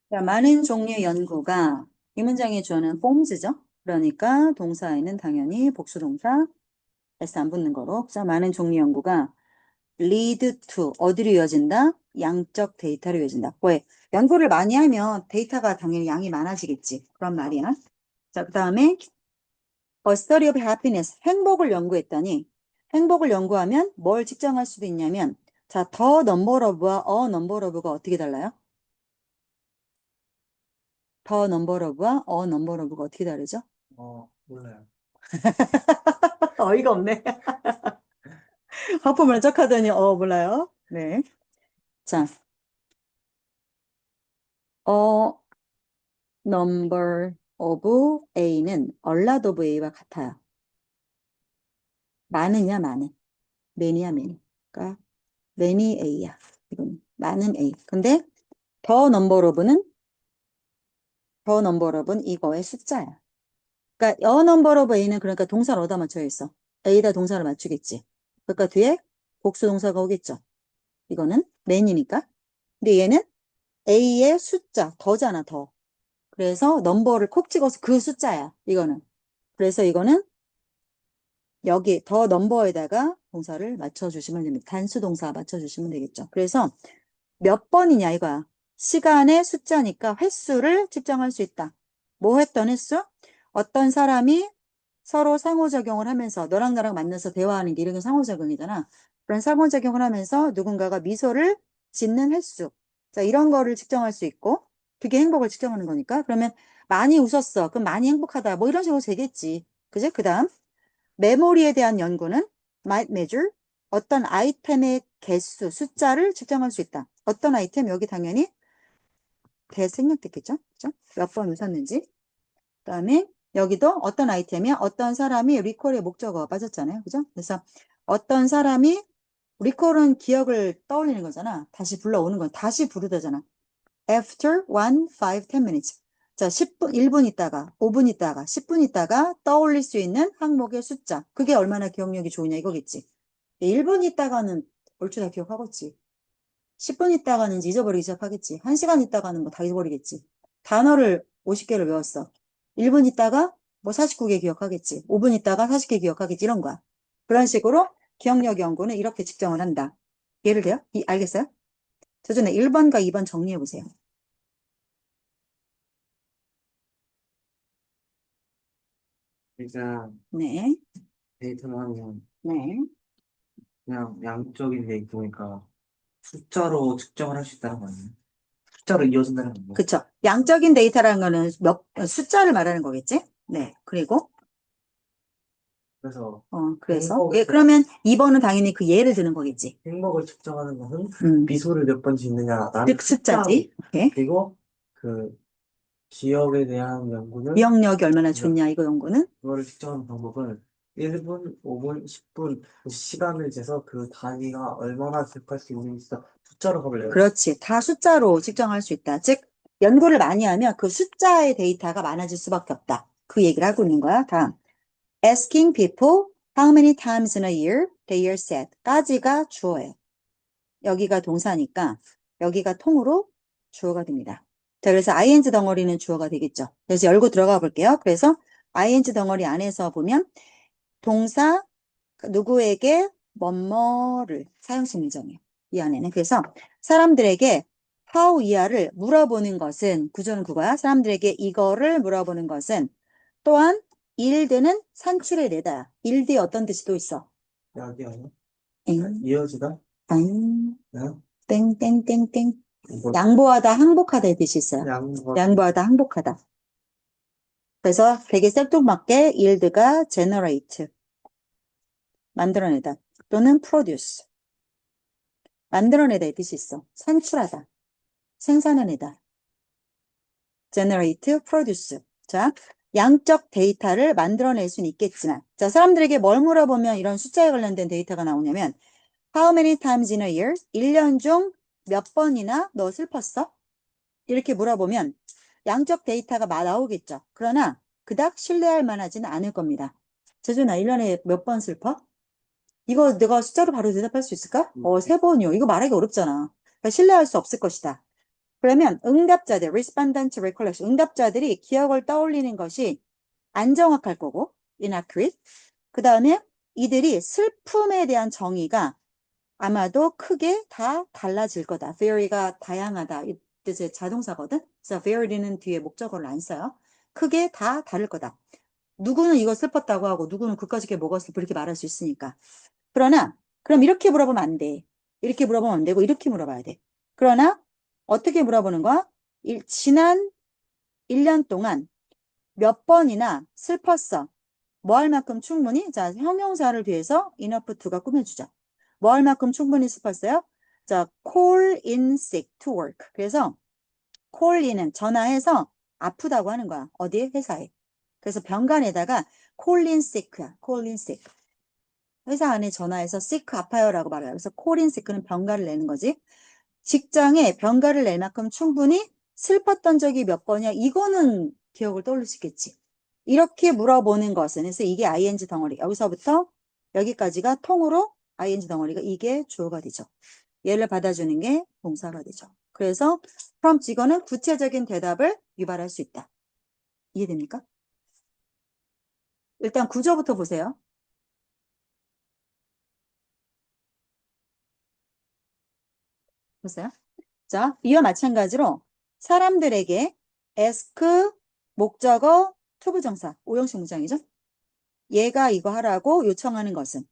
자, 많은 종류의 연구가 이 문장에 주어는 forms죠. 그러니까 동사에는 당연히 복수동사 s 안 붙는 거로. 자, 많은 종류 연구가 lead to 어디로 이어진다? 양적 데이터로 이어진다. 왜? 연구를 많이 하면 데이터가 당연히 양이 많아지겠지. 그런 말이야. 자, 그 다음에 a study of happiness 행복을 연구했더니 행복을 연구하면 뭘 측정할 수도 있냐면 자, the number of와 a number of가 어떻게 달라요? the number of와 a number of가 어떻게 다르죠? 몰라요. 어이가 없네. 하품을 쩍 하더니, 몰라요. 네. 자, number of A는 a lot of A와 같아요. 많으냐, 많은. many야, many. 그러니까 many A야. 이건 많은 A. 근데 the number of는 이거의 숫자야. 그러니까 a number of A는 그러니까 동사를 얻어 맞춰 있어. A다 동사를 맞추겠지. 그러니까 뒤에 복수 동사가 오겠죠. 이거는 many니까. 근데 얘는 A의 숫자, 더잖아, 더. 그래서 넘버를 콕 찍어서 그 숫자야, 이거는. 그래서 이거는 여기 더 넘버에다가 동사를 맞춰주시면 됩니다. 단수 동사 맞춰주시면 되겠죠. 그래서 몇 번이냐 이거야. 시간의 숫자니까 횟수를 측정할 수 있다. 뭐 했던 횟수? 어떤 사람이 서로 상호작용을 하면서 너랑 나랑 만나서 대화하는 게 이런 게 상호작용이잖아. 그런 상호작용을 하면서 누군가가 미소를 짓는 횟수. 자, 이런 거를 측정할 수 있고 그게 행복을 측정하는 거니까. 그러면 많이 웃었어. 그럼 많이 행복하다. 뭐 이런 식으로 되겠지. 그제? 그 다음 메모리에 대한 연구는 might measure 어떤 아이템의 개수, 숫자를 측정할 수 있다. 어떤 아이템? 여기 당연히 대생략됐겠죠? 그죠? 몇 번 웃었는지. 그다음에 여기도 어떤 아이템이야? 어떤 사람이 리콜의 목적어가 빠졌잖아요. 그죠? 그래서 어떤 사람이 리콜은 기억을 떠올리는 거잖아. 다시 불러오는 건 다시 부르다잖아. After 1, 5, 10 minutes. 자, 10분, 1분 있다가, 5분 있다가, 10분 있다가 떠올릴 수 있는 항목의 숫자. 그게 얼마나 기억력이 좋으냐 이거겠지. 1분 있다가는 얼추 다 기억하겠지. 10분 있다가는 잊어버리기 시작하겠지. 1시간 있다가는 뭐 다 잊어버리겠지. 단어를 50개를 외웠어. 1분 있다가 뭐 49개 기억하겠지. 5분 있다가 40개 기억하겠지. 이런 거야. 그런 식으로 기억력 연구는 이렇게 측정을 한다. 예를 들어? 알겠어요? 저 전에 1번과 2번 정리해 보세요. 일단 네. 데이터를 하면 네. 그냥 양적인 데이터니까 숫자로 측정을 할 수 있다는 거 아니에요? 숫자로 이어진다는 건데. 그쵸. 양적인 데이터라는 거는 숫자를 말하는 거겠지? 네. 그리고, 그래서 그래서. 행복을 예, 그러면 2번은 당연히 그 예를 드는 거겠지. 행복을 측정하는 것은 음. 미소를 몇 번 짓느냐라는 즉, 숫자지. 숫자고, 오케이. 그리고 그 기억에 대한 연구는 기억력이 얼마나 좋냐, 이거 연구는. 그거를 측정하는 방법은 1분, 5분, 10분 시간을 재서 그 단위가 얼마나 기억할 수 있는지 숫자로 합을 내요. 그렇지. 다 숫자로 측정할 수 있다. 즉, 연구를 많이 하면 그 숫자의 데이터가 많아질 수밖에 없다. 그 얘기를 하고 있는 거야. 다음. Asking people how many times in a year they are sad. 까지가 주어예요. 여기가 동사니까 여기가 통으로 주어가 됩니다. 자, 그래서 ing 덩어리는 주어가 되겠죠. 그래서 열고 들어가 볼게요. 그래서 ing 덩어리 안에서 보면 동사 누구에게 뭐뭐를 사용식 문장이에요. 이 안에는. 그래서 사람들에게 how 이하를 물어보는 것은 구조는 그거야. 사람들에게 이거를 물어보는 것은 또한 일드는 산출해 내다. 일드의 어떤 뜻이 또 있어? 약이 아니야? 엥? 이어지다? 땡, 응? 땡땡땡땡. 뭐, 양보하다, 항복하다의 뜻이 있어요. 양보가 양보하다, 항복하다. 그래서 되게 셀뚱맞게 yield가 generate, 만들어내다 또는 produce, 만들어내다의 뜻이 있어. 산출하다, 생산해내다. generate, produce. 자, 양적 데이터를 만들어낼 수는 있겠지만 자, 사람들에게 뭘 물어보면 이런 숫자에 관련된 데이터가 나오냐면 How many times in a year? 1년 중 몇 번이나 너 슬펐어? 이렇게 물어보면 양적 데이터가 나오겠죠. 그러나 그닥 신뢰할 만하지는 않을 겁니다. 재준아, 1년에 몇 번 슬퍼? 이거 내가 숫자로 바로 대답할 수 있을까? 3번이요. 이거 말하기 어렵잖아. 그러니까 신뢰할 수 없을 것이다. 그러면 응답자들, respondent recollection, 응답자들이 기억을 떠올리는 것이 안 정확할 거고, inaccurate. 그 다음에 이들이 슬픔에 대한 정의가 아마도 크게 다 달라질 거다. vary가 다양하다. 이 뜻의 자동사거든. 그래서 vary는 뒤에 목적어를 안 써요. 크게 다 다를 거다. 누구는 이거 슬펐다고 하고 누구는 그까짓 게 뭐가 슬퍼 이렇게 말할 수 있으니까. 그러나 그럼 이렇게 물어보면 안 돼. 이렇게 물어보면 안 되고 이렇게 물어봐야 돼. 그러나 어떻게 물어보는 거야? 지난 1년 동안 몇 번이나 슬펐어. 뭐 할 만큼 충분히? 자, 형용사를 뒤에서 enough to가 꾸며주자. 뭐 할 만큼 충분히 슬펐어요? 자, call in sick to work. 그래서 call in은 전화해서 아프다고 하는 거야. 어디에? 회사에. 그래서 병간에다가 call in sick야. call in sick. 회사 안에 전화해서 sick 아파요라고 말해요. 그래서 call in sick는 병가를 내는 거지. 직장에 병가를 낼 만큼 충분히 슬펐던 적이 몇 번이야? 이거는 기억을 떠올릴 수 있겠지. 이렇게 물어보는 것은, 그래서 이게 ing 덩어리. 여기서부터 여기까지가 통으로 ing 덩어리가 이게 주어가 되죠. 얘를 받아주는 게 동사가 되죠. 그래서 prompt 이거는 구체적인 대답을 유발할 수 있다. 이해됩니까? 일단 구조부터 보세요. 보세요. 자, 이와 마찬가지로 사람들에게 ask 목적어 투부정사 5형식 문장이죠. 얘가 이거 하라고 요청하는 것은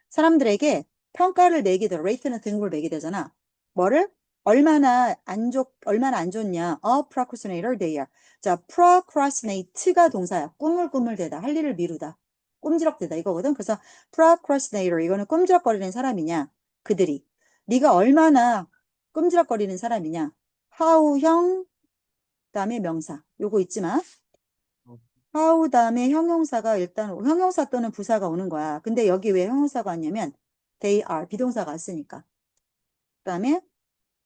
사람들에게 평가를 매기더 레이트는 등급을 매기게 되잖아. 뭐를? 얼마나 안 좋냐. A procrastinator they are. 자, procrastinate가 동사야. 꾸물꾸물대다. 할 일을 미루다. 꼼지락대다 이거거든. 그래서 procrastinator 이거는 꼼지락거리는 사람이냐. 그들이. 네가 얼마나 꼼지락거리는 사람이냐. how형 다음에 명사. 요거 잊지 마. how 다음에 형용사가 일단 형용사 또는 부사가 오는 거야. 근데 여기 왜 형용사가 왔냐면 they are 비동사가 왔으니까. 그다음에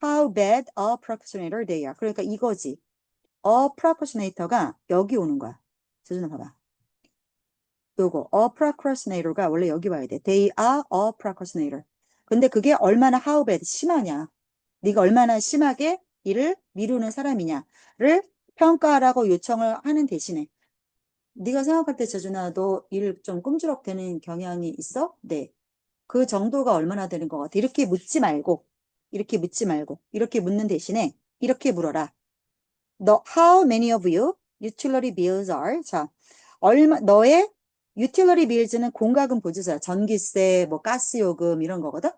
how bad a procrastinator they are. 그러니까 이거지. a procrastinator가 여기 오는 거야. 재준아 봐봐. 요거 a procrastinator가 원래 여기 와야 돼. They are a procrastinator. 근데 그게 얼마나 how bad 심하냐. 네가 얼마나 심하게 일을 미루는 사람이냐를 평가하라고 요청을 하는 대신에 네가 생각할 때 재준아 너 일 좀 꼼지락대는 경향이 있어? 네. 그 정도가 얼마나 되는 것 같아? 이렇게 묻지 말고 이렇게 묻는 대신에 이렇게 물어라. How many of you utility bills are? 자, 너의 utility bills는 공과금 보지서야. 전기세, 뭐 가스요금 이런 거거든.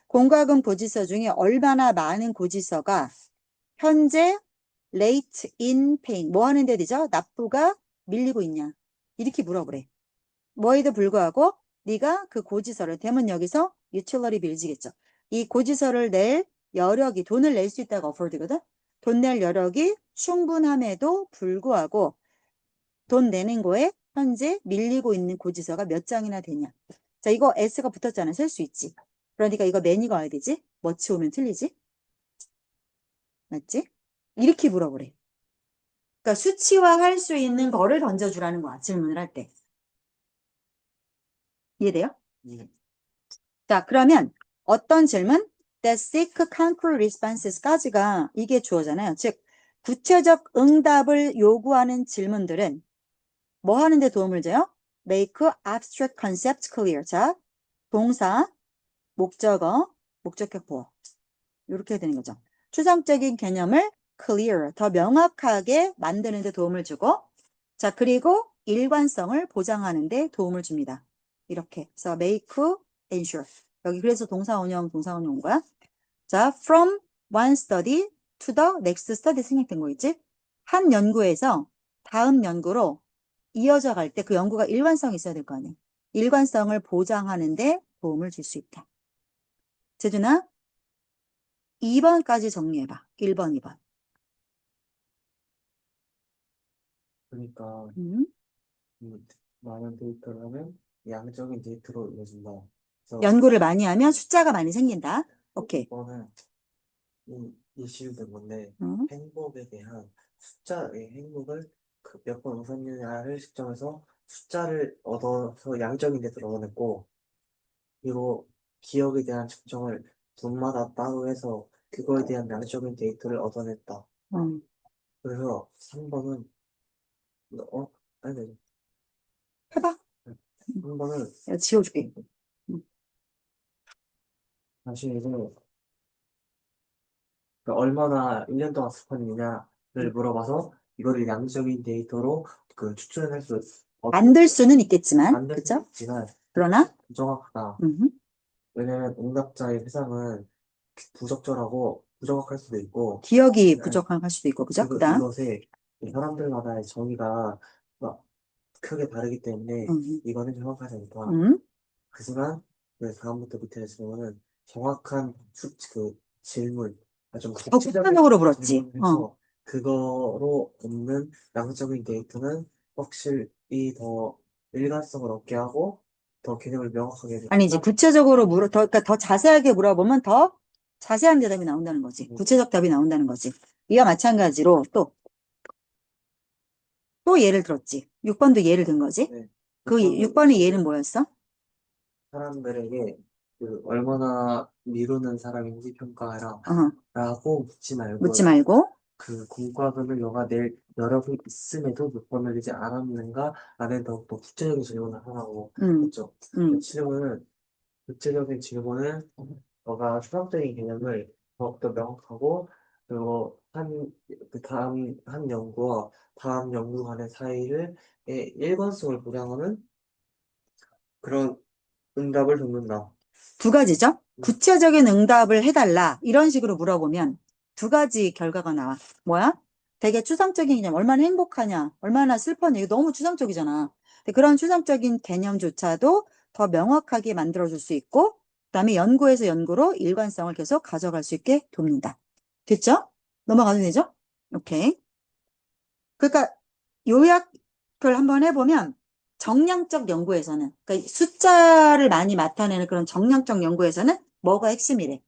공과금 보지서 중에 얼마나 많은 고지서가 현재 late in paying 뭐 하는 데 되죠? 납부가 밀리고 있냐? 이렇게 물어보래. 뭐에도 불구하고 네가 그 고지서를 대면 여기서 utility bills겠죠. 이 고지서를 낼 여력이 돈을 낼 수 있다가 afford거든. 돈 낼 여력이 충분함에도 불구하고 돈 내는 거에 현재 밀리고 있는 고지서가 몇 장이나 되냐. 자, 이거 S가 붙었잖아. 셀 수 있지. 그러니까 이거 many가 와야 되지. much 오면 틀리지. 맞지? 이렇게 물어보래. 그러니까 수치화할 수 있는 거를 던져주라는 거야. 질문을 할 때. 이해돼요? 예. 자, 그러면 어떤 질문? That seek concrete responses까지가 이게 주어잖아요. 즉, 구체적 응답을 요구하는 질문들은 뭐 하는데 도움을 줘요? Make abstract concepts clear. 자, 동사, 목적어, 목적격 보어. 이렇게 되는 거죠. 추상적인 개념을 clear, 더 명확하게 만드는 데 도움을 주고 자, 그리고 일관성을 보장하는 데 도움을 줍니다. 이렇게. 그래서 make, ensure. 여기 그래서 동사 운영 온 거야. 자, from one study to the next study 생략된 거 있지? 한 연구에서 다음 연구로 이어져 갈 때 그 연구가 일관성이 있어야 될 거 아니야. 일관성을 보장하는 데 도움을 줄 수 있다. 재준아, 2번까지 정리해봐. 1번, 2번. 그러니까 음. 이 많은 데이터를 하면 양적인 데이터로 이루어진다. 그래서 연구를 많이 하면 숫자가 많이 생긴다. 오케이. 이거는 이 이슈된 건데 음. 행복에 대한 숫자의 행복을 그 몇 번 웃었느냐를 측정해서 숫자를 얻어서 양적인 데이터를 얻어냈고 그리고 기억에 대한 측정을 분마다 따로 해서 그거에 대한 양적인 데이터를 얻어냈다. 어, 그래서 3번은, 아니, 아니, 해봐. 3번은, 내가 지워줄게. 음. 다시 이제, 그 얼마나 1년 동안 습관이냐를 물어봐서, 이거를 양적인 데이터로 그 추출해낼 수, 만들 수는 있겠지만, 만들 수 그쵸? 있지만, 그러나, 부정확하다. 음, 왜냐면 응답자의 회상은 부적절하고 부정확할 수도 있고, 기억이 아니, 부족할 수도 있고, 그죠? 그리고 그 다음, 이것에 사람들마다의 정의가 막 크게 다르기 때문에 음, 이거는 정확하지 않다. 음. 하지만 그 다음부터 밑에 질문은 정확한 그 질문, 좀 더 구체적인 구체적으로 물었지. 질문을 해서 그거로 얻는 양적인 데이터는 확실히 더 일관성을 얻게 하고 더 개념을 명확하게 아니지. 해주니까. 구체적으로 그러니까 더 자세하게 물어보면 더 자세한 대답이 나온다는 거지. 구체적 답이 나온다는 거지. 이와 마찬가지로 또 예를 들었지. 6번도 예를 든 거지. 네. 그 6번의 예는 뭐였어? 사람들에게 그 얼마나 미루는 사람인지 평가해라 어, 라고 묻지 말고 묻지 말고. 그 공과금을 너가 낼 여력이 있음에도 몇 번을 내지 않았는가 라는 더욱더 구체적인 질문을 하라고 음, 했죠. 그 음. 질문은 구체적인 질문은 너가 수학적인 개념을 더욱더 명확하고 그리고 그 다음 한 연구와 다음 연구 간의 사이를 일관성을 보장하는 그런 응답을 듣는다. 두 가지죠. 음, 구체적인 응답을 해달라. 이런 식으로 물어보면 두 가지 결과가 나와. 뭐야? 되게 추상적인 개념, 얼마나 행복하냐, 얼마나 슬퍼냐, 이거 너무 추상적이잖아. 근데 그런 추상적인 개념조차도 더 명확하게 만들어줄 수 있고, 그다음에 연구에서 연구로 일관성을 계속 가져갈 수 있게 돕는다. 됐죠? 넘어가도 되죠? 오케이. 그러니까 요약을 한번 해보면 정량적 연구에서는, 그러니까 숫자를 많이 나타내는 그런 정량적 연구에서는 뭐가 핵심이래?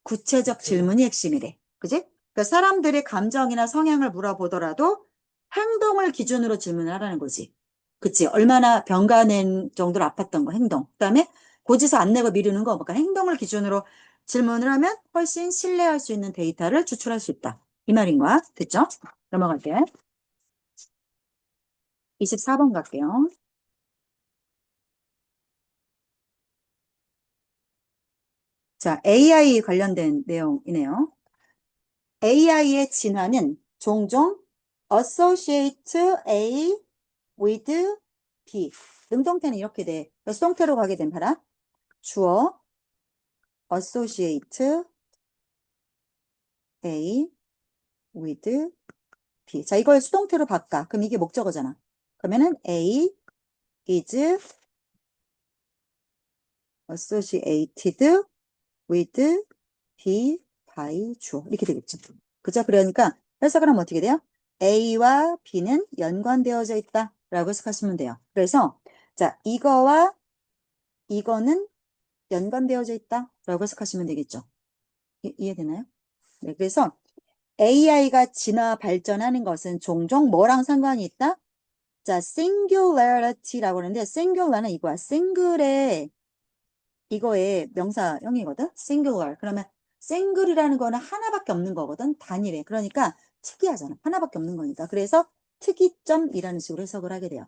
구체적 질문이 핵심이래. 그지? 그러니까 사람들의 감정이나 성향을 물어보더라도 행동을 기준으로 질문을 하라는 거지. 그치? 얼마나 병가낸 정도로 아팠던 거, 행동. 그다음에 고지서 안 내고 미루는 거, 그러니까 행동을 기준으로 질문을 하면 훨씬 신뢰할 수 있는 데이터를 추출할 수 있다. 이 말인 거야. 됐죠? 넘어갈게. 24번 갈게요. 자, AI 관련된 내용이네요. AI의 진화는 종종 associate A with B. 능동태는 이렇게 돼. 수동태로 가게 된 봐라. 주어 associate A with B. 자, 이걸 수동태로 바꿔. 그럼 이게 목적어잖아. 그러면은 A is associated with B by 주어. 이렇게 되겠죠. 그죠? 그러니까 해석을 하면 어떻게 돼요? A와 B는 연관되어져 있다. 라고 해석하시면 돼요. 그래서 자, 이거와 이거는 연관되어져 있다. 라고 해석하시면 되겠죠. 이해되나요? 네, 그래서 AI가 진화 발전하는 것은 종종 뭐랑 상관이 있다? 자, singularity라고 하는데 singular는 이거야. single의 이거의 명사형이거든. singular. 그러면 single이라는 거는 하나밖에 없는 거거든. 단일해. 그러니까 특이하잖아. 하나밖에 없는 거니까. 그래서 특이점이라는 식으로 해석을 하게 돼요.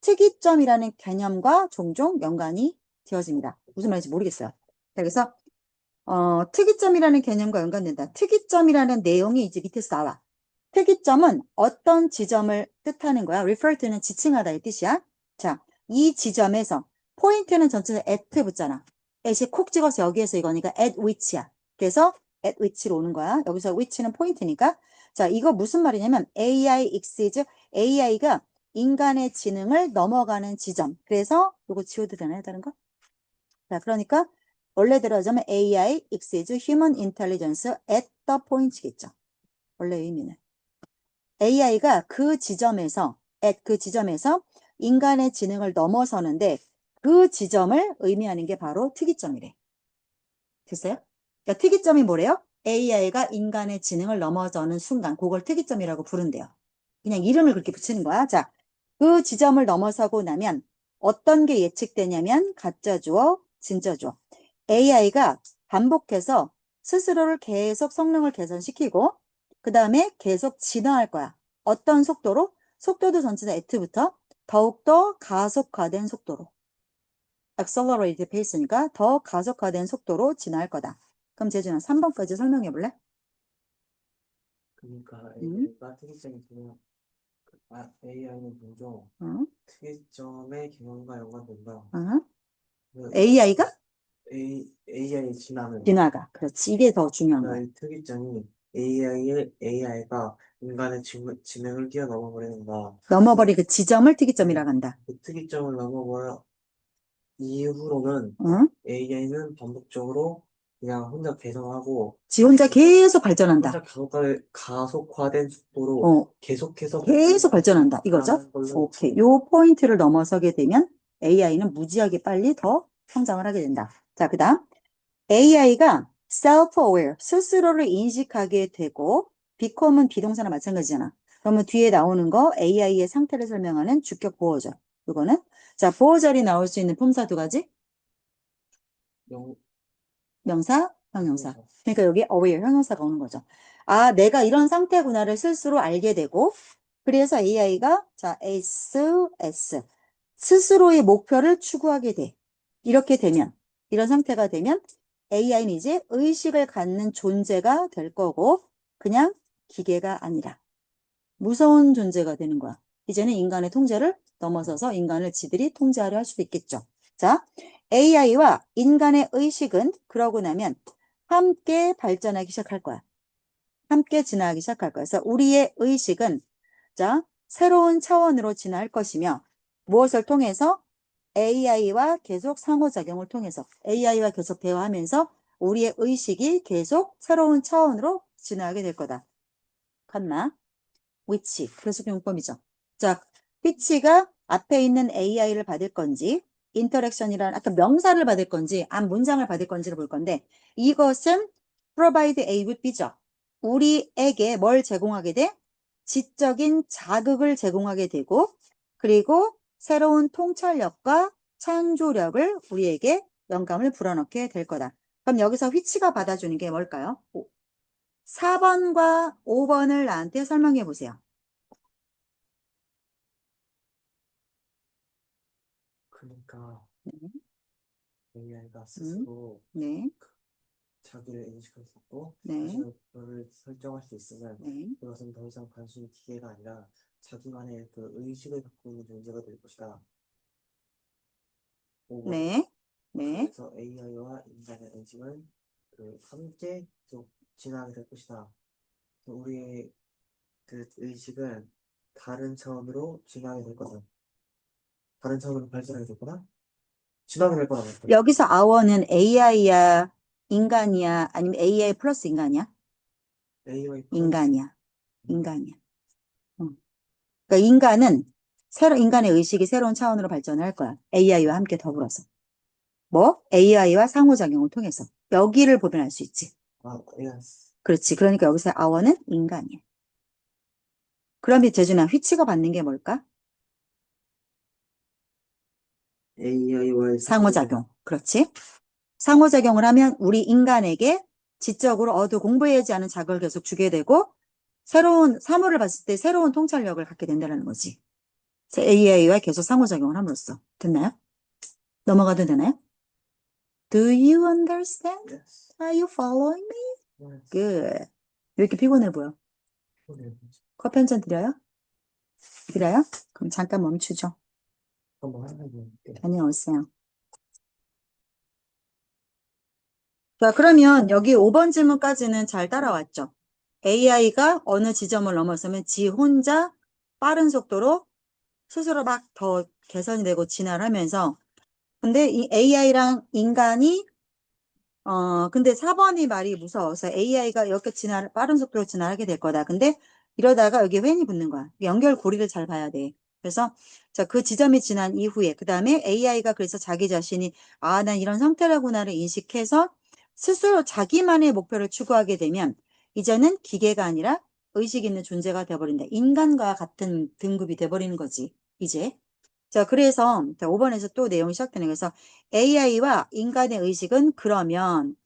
특이점이라는 개념과 종종 연관이 되어집니다. 무슨 말인지 모르겠어요. 자, 그래서 특이점이라는 개념과 연관된다. 특이점이라는 내용이 이제 밑에서 나와. 특이점은 어떤 지점을 뜻하는 거야? refer to는 지칭하다 이 뜻이야. 자, 이 지점에서 포인트는 전체에 at 붙잖아. at이 콕 찍어서 여기에서 이거니까 at which야. 그래서 at which로 오는 거야. 여기서 which는 포인트니까. 자, 이거 무슨 말이냐면 AI exceeds AI가 인간의 지능을 넘어가는 지점. 그래서 이거 지워도 되나요? 다른 거? 자, 그러니까 원래대로 하자면 AI exceeds human intelligence at the point겠죠. 원래 의미는. AI가 그 지점에서, at 그 지점에서 인간의 지능을 넘어서는데 그 지점을 의미하는 게 바로 특이점이래. 됐어요? 그러니까 특이점이 뭐래요? AI가 인간의 지능을 넘어서는 순간, 그걸 특이점이라고 부른대요. 그냥 이름을 그렇게 붙이는 거야. 자, 그 지점을 넘어서고 나면 어떤 게 예측되냐면 가짜 주어, 진짜 주어. AI가 반복해서 스스로를 계속 성능을 개선시키고 그 다음에 계속 진화할 거야. 어떤 속도로? 속도도 전체다 at부터 더욱더 가속화된 속도로. accelerated pace니까 더 가속화된 속도로 진화할 거다. 그럼 재준아 3번까지 설명해 볼래? 그러니까 응? AI가 특이점이 되면 AI는 종종 응? 특이점의 경험과 연관된다. 응? 그 AI가? AI의 진화는 진화가. 그렇지. 이게 더 중요한 거야. 이 특이점이 AI가 인간의 지능을 뛰어넘어 버리는가. 넘어버린 그 지점을 특이점이라고 한다. 그 특이점을 넘어버려 이후로는 응? AI는 반복적으로 그냥 혼자 개선하고 지 혼자 계속 혼자 발전한다. 가속화된 속도로 어, 계속해서 계속 발전한다. 이거죠? 나가는 걸로 오케이. 요 포인트를 넘어서게 되면 AI는 무지하게 빨리 더 성장을 하게 된다. 자, 그 다음. AI가 self-aware, 스스로를 인식하게 되고, become은 비동사나 마찬가지잖아. 그러면 뒤에 나오는 거 AI의 상태를 설명하는 주격 보어절. 이거는 자, 보어절이 나올 수 있는 품사 두 가지. 영, 명사, 형용사. 그래서 그러니까 여기 aware, 형용사가 오는 거죠. 아, 내가 이런 상태구나를 스스로 알게 되고, 그래서 AI가, 자, S, 스스로의 목표를 추구하게 돼. 이렇게 되면, 이런 상태가 되면 AI는 이제 의식을 갖는 존재가 될 거고, 그냥 기계가 아니라 무서운 존재가 되는 거야. 이제는 인간의 통제를 넘어서서 인간을 지들이 통제하려 할 수도 있겠죠. 자, AI와 인간의 의식은 그러고 나면 함께 발전하기 시작할 거야. 함께 진화하기 시작할 거야. 그래서 우리의 의식은 자, 새로운 차원으로 진화할 것이며 무엇을 통해서? AI와 계속 상호작용을 통해서 AI와 계속 대화하면서 우리의 의식이 계속 새로운 차원으로 진화하게 될 거다. 칸마. which 그래서 용법이죠. 자, which가 앞에 있는 AI를 받을 건지 인터랙션이라는 아까 명사를 받을 건지 앞 문장을 받을 건지를 볼 건데 이것은 provide A with B죠. 우리에게 뭘 제공하게 돼? 지적인 자극을 제공하게 되고 그리고 새로운 통찰력과 창조력을 우리에게 영감을 불어넣게 될 거다. 그럼 여기서 which가 받아주는 게 뭘까요? 4번과 5번을 나한테 설명해 보세요. 그러니까 네, AI가 음, 스스로 네, 자기를 인식할 수 있고 네, 자신의 목표를 설정할 수 있으면 네, 그것은 더 이상 단순히 기계가 아니라 자기만의 그 의식을 갖고 있는 존재가 될 것이다. 5번. 네, 네. 그래서 AI와 인간의 의식은 함께 좀 진화하게 될 것이다. 우리의 그 의식은 다른 차원으로 진화하게 될 거다. 다른 차원으로 발전하게 될 거다. 진화하게 될 거다. 여기서 아워는 AI야, 인간이야, 아니면 AI 플러스 인간이야? AI 플러스 인간이야, 인간이야. 응. 그러니까 인간은 인간의 의식이 새로운 차원으로 발전을 할 거야. AI와 함께 더불어서. 뭐? AI와 상호작용을 통해서. 여기를 보면 알 수 있지. yes. 그렇지. 그러니까 여기서 아워는 인간이야. 그러면 재준아, 휘치가 받는 게 뭘까? AI와의 상호작용. 그렇지. 상호작용을 하면 우리 인간에게 지적으로 공부해야지 하는 자극을 계속 주게 되고 새로운 사물을 봤을 때 새로운 통찰력을 갖게 된다는 거지. AI와 계속 상호작용을 함으로써. 됐나요? 넘어가도 되나요? Do you understand? yes. Are you following me? yes. Good. 왜 이렇게 피곤해 보여? 네. 커피 한 잔 드려요? 드려요? 그럼 잠깐 멈추죠. 한번 해볼게요. 다녀오세요. 자, 그러면 여기 5번 질문까지는 잘 따라왔죠. AI가 어느 지점을 넘어서면 지 혼자 빠른 속도로 스스로 막 더 개선이 되고 진화를 하면서 근데 이 AI랑 인간이 근데 4번이 말이 무서워서 AI가 이렇게 빠른 속도로 진화하게 될 거다. 근데 이러다가 여기 웬이 붙는 거야. 연결고리를 잘 봐야 돼. 그래서 자, 그 지점이 지난 이후에 그 다음에 AI가 그래서 자기 자신이 난 이런 상태라구나를 인식해서 스스로 자기만의 목표를 추구하게 되면 이제는 기계가 아니라 의식 있는 존재가 돼버린다. 인간과 같은 등급이 돼버리는 거지. 이제. 자, 그래서 자, 5번에서 또 내용이 시작되는 거예요. 그래서 AI와 인간의 의식은 그러면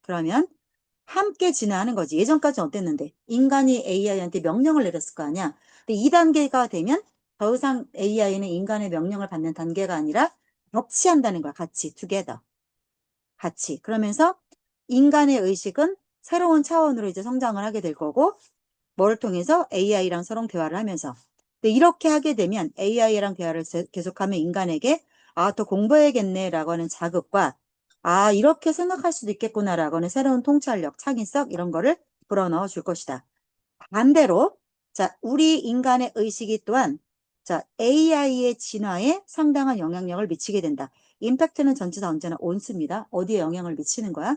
함께 진화하는 거지. 예전까지는 어땠는데? 인간이 AI한테 명령을 내렸을 거 아니야. 근데 2단계가 되면 더 이상 AI는 인간의 명령을 받는 단계가 아니라 같이 한다는 거야. 같이, together. 같이. 그러면서 인간의 의식은 새로운 차원으로 이제 성장을 하게 될 거고, 뭐를 통해서 AI랑 서로 대화를 하면서. 근데 이렇게 하게 되면 AI랑 대화를 계속하면 인간에게 더 공부해야겠네라고 하는 자극과 이렇게 생각할 수도 있겠구나라고 하는 새로운 통찰력, 창의성 이런 거를 불어넣어 줄 것이다. 반대로 자, 우리 인간의 의식이 또한 자, AI의 진화에 상당한 영향력을 미치게 된다. 임팩트는 전치사 언제나 온습니다. 어디에 영향을 미치는 거야?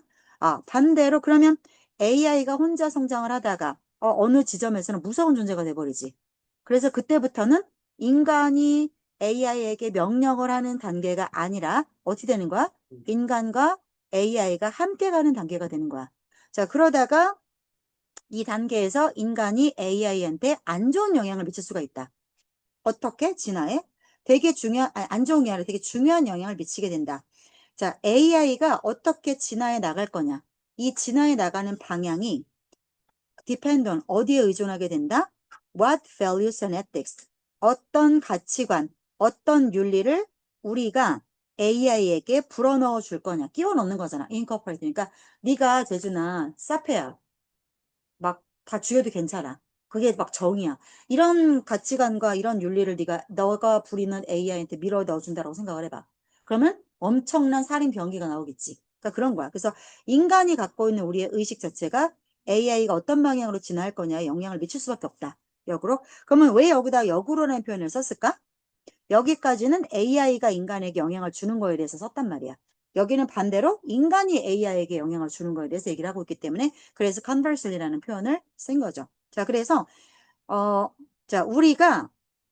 반대로 그러면 AI가 혼자 성장을 하다가 어느 지점에서는 무서운 존재가 돼버리지. 그래서 그때부터는 인간이 AI에게 명령을 하는 단계가 아니라 어떻게 되는 거야? 인간과 AI가 함께 가는 단계가 되는 거야. 자, 그러다가 이 단계에서 인간이 AI한테 안 좋은 영향을 미칠 수가 있다. 어떻게? 진화에? 되게 안 좋은 게 아니라 되게 중요한 영향을 미치게 된다. 자, AI가 어떻게 진화해 나갈 거냐? 이 진화해 나가는 방향이 depend on 어디에 의존하게 된다? What values and ethics? 어떤 가치관, 어떤 윤리를 우리가 AI에게 불어넣어 줄 거냐? 끼워 넣는 거잖아. incorporate. 그러니까 네가 재준아, 사페야. 막 다 죽여도 괜찮아. 그게 막 정이야. 이런 가치관과 이런 윤리를 너가 부리는 AI한테 밀어 넣어준다라고 생각을 해봐. 그러면 엄청난 살인 병기가 나오겠지. 그러니까 그런 거야. 그래서 인간이 갖고 있는 우리의 의식 자체가 AI가 어떤 방향으로 진화할 거냐에 영향을 미칠 수밖에 없다. 역으로. 그러면 왜 여기다 역으로라는 표현을 썼을까? 여기까지는 AI가 인간에게 영향을 주는 거에 대해서 썼단 말이야. 여기는 반대로 인간이 AI에게 영향을 주는 거에 대해서 얘기를 하고 있기 때문에 그래서 conversally라는 표현을 쓴 거죠. 자, 그래서 자, 우리가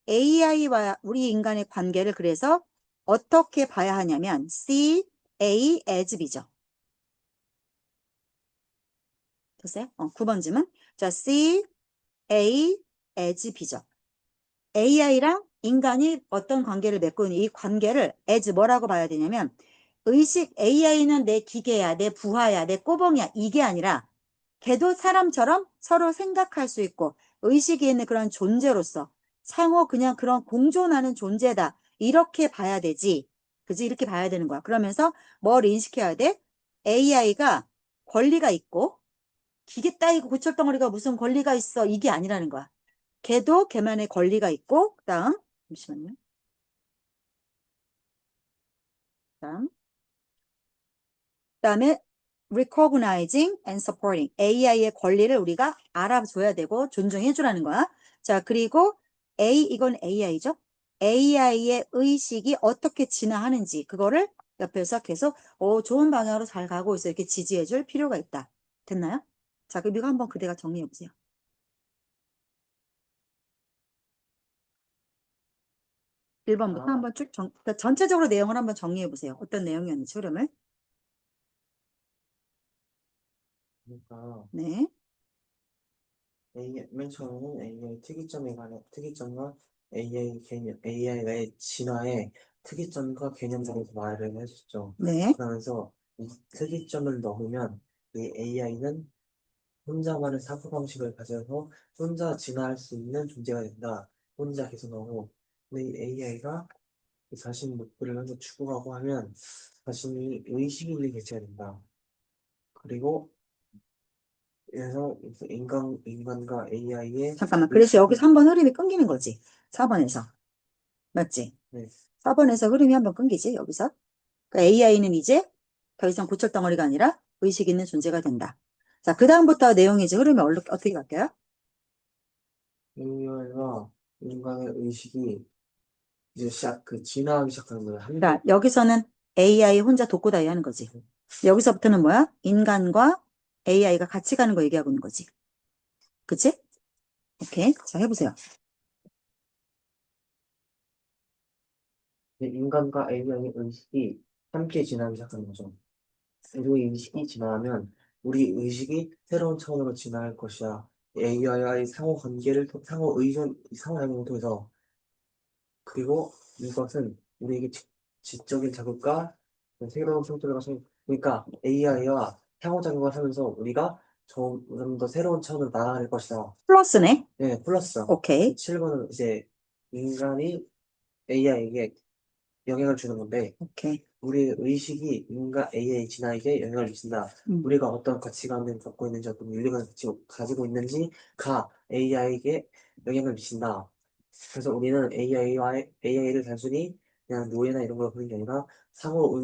AI와 우리 인간의 관계를 그래서 어떻게 봐야 하냐면 C, A, as B죠. 됐어요? 9번 질문. 자, C, A, as B죠. AI랑 인간이 어떤 관계를 맺고 있는 이 관계를 as 뭐라고 봐야 되냐면 의식 AI는 내 기계야, 내 부하야, 내 꼬봉이야 이게 아니라 걔도 사람처럼 서로 생각할 수 있고 의식이 있는 그런 존재로서 상호 그냥 그런 공존하는 존재다 이렇게 봐야 되지. 그지? 이렇게 봐야 되는 거야. 그러면서 뭘 인식해야 돼? AI가 권리가 있고 기계 따위고 고철덩어리가 무슨 권리가 있어 이게 아니라는 거야. 걔도 걔만의 권리가 있고, 그다음, 잠시만요. 그다음, 그다음에 recognizing and supporting AI의 권리를 우리가 알아줘야 되고 존중해 주라는 거야. 자, 그리고 이건 AI죠. AI의 의식이 어떻게 진화하는지 그거를 옆에서 계속 좋은 방향으로 잘 가고 있어 이렇게 지지해 줄 필요가 있다. 됐나요? 자, 그럼 이거 한번 그대가 정리해 보세요. 1번부터 아, 한번 그러니까 전체적으로 내용을 한번 정리해 보세요. 어떤 내용이었는지 흐름을. 그러니까 네. 맨 처음에는 AI 특이점에 관한 특이점과 AI 개념, AI의 진화의 특이점과 개념에 대해서 말을 해줬죠. 네. 그러면서 이 특이점을 넣으면 이 AI는 혼자만의 사고방식을 가져서 혼자 진화할 수 있는 존재가 된다. 혼자 개선하고. 근데 이 AI가 자신 목표를 먼저 추구하고 하면 자신이 의식 있는 개체가 된다. 그리고 그래서 인간과 AI의 잠깐만. 그래서 여기서 의식이 한번 흐름이 끊기는 거지. 4번에서. 맞지? 네, 4번에서 흐름이 한번 끊기지, 여기서. AI는 이제 더 이상 고철덩어리가 아니라 의식 있는 존재가 된다. 자, 그 다음부터 내용이 이제 흐름이 어떻게 갈까요? AI와 인간의 의식이 이제 진화하기 시작하는 거예요. 자, 함께. 여기서는 AI 혼자 독고다이 하는 거지. 여기서부터는 뭐야? 인간과 AI가 같이 가는 거 얘기하고 있는 거지. 그치? 오케이. 자, 해보세요. 인간과 AI의 의식이 함께 진화하기 시작하는 거죠. 그리고 이 의식이 진화하면 우리 의식이 새로운 차원으로 진화할 것이야. AI와의 상호 관계를 상호 의존, 상호 작용을 통해서 그리고 이것은 우리에게 지적인 자극과 새로운 성격을 가서 그러니까 AI와 상호작용을 하면서 우리가 좀 더 새로운 차원으로 나아갈 것이다. 플러스네. 네, 플러스. 오케이. 7번은 이제 인간이 AI에게 영향을 주는 건데, 오케이. 우리의 의식이 인간 AI 진화에게 영향을 미친다. 음. 우리가 어떤 가치관을 갖고 있는지, 어떤 윤리관을 가지고 있는지가 AI에게 영향을 미친다. 그래서 우리는 AI를 단순히 그냥 노예나 이런 걸 보는 게 아니라 상호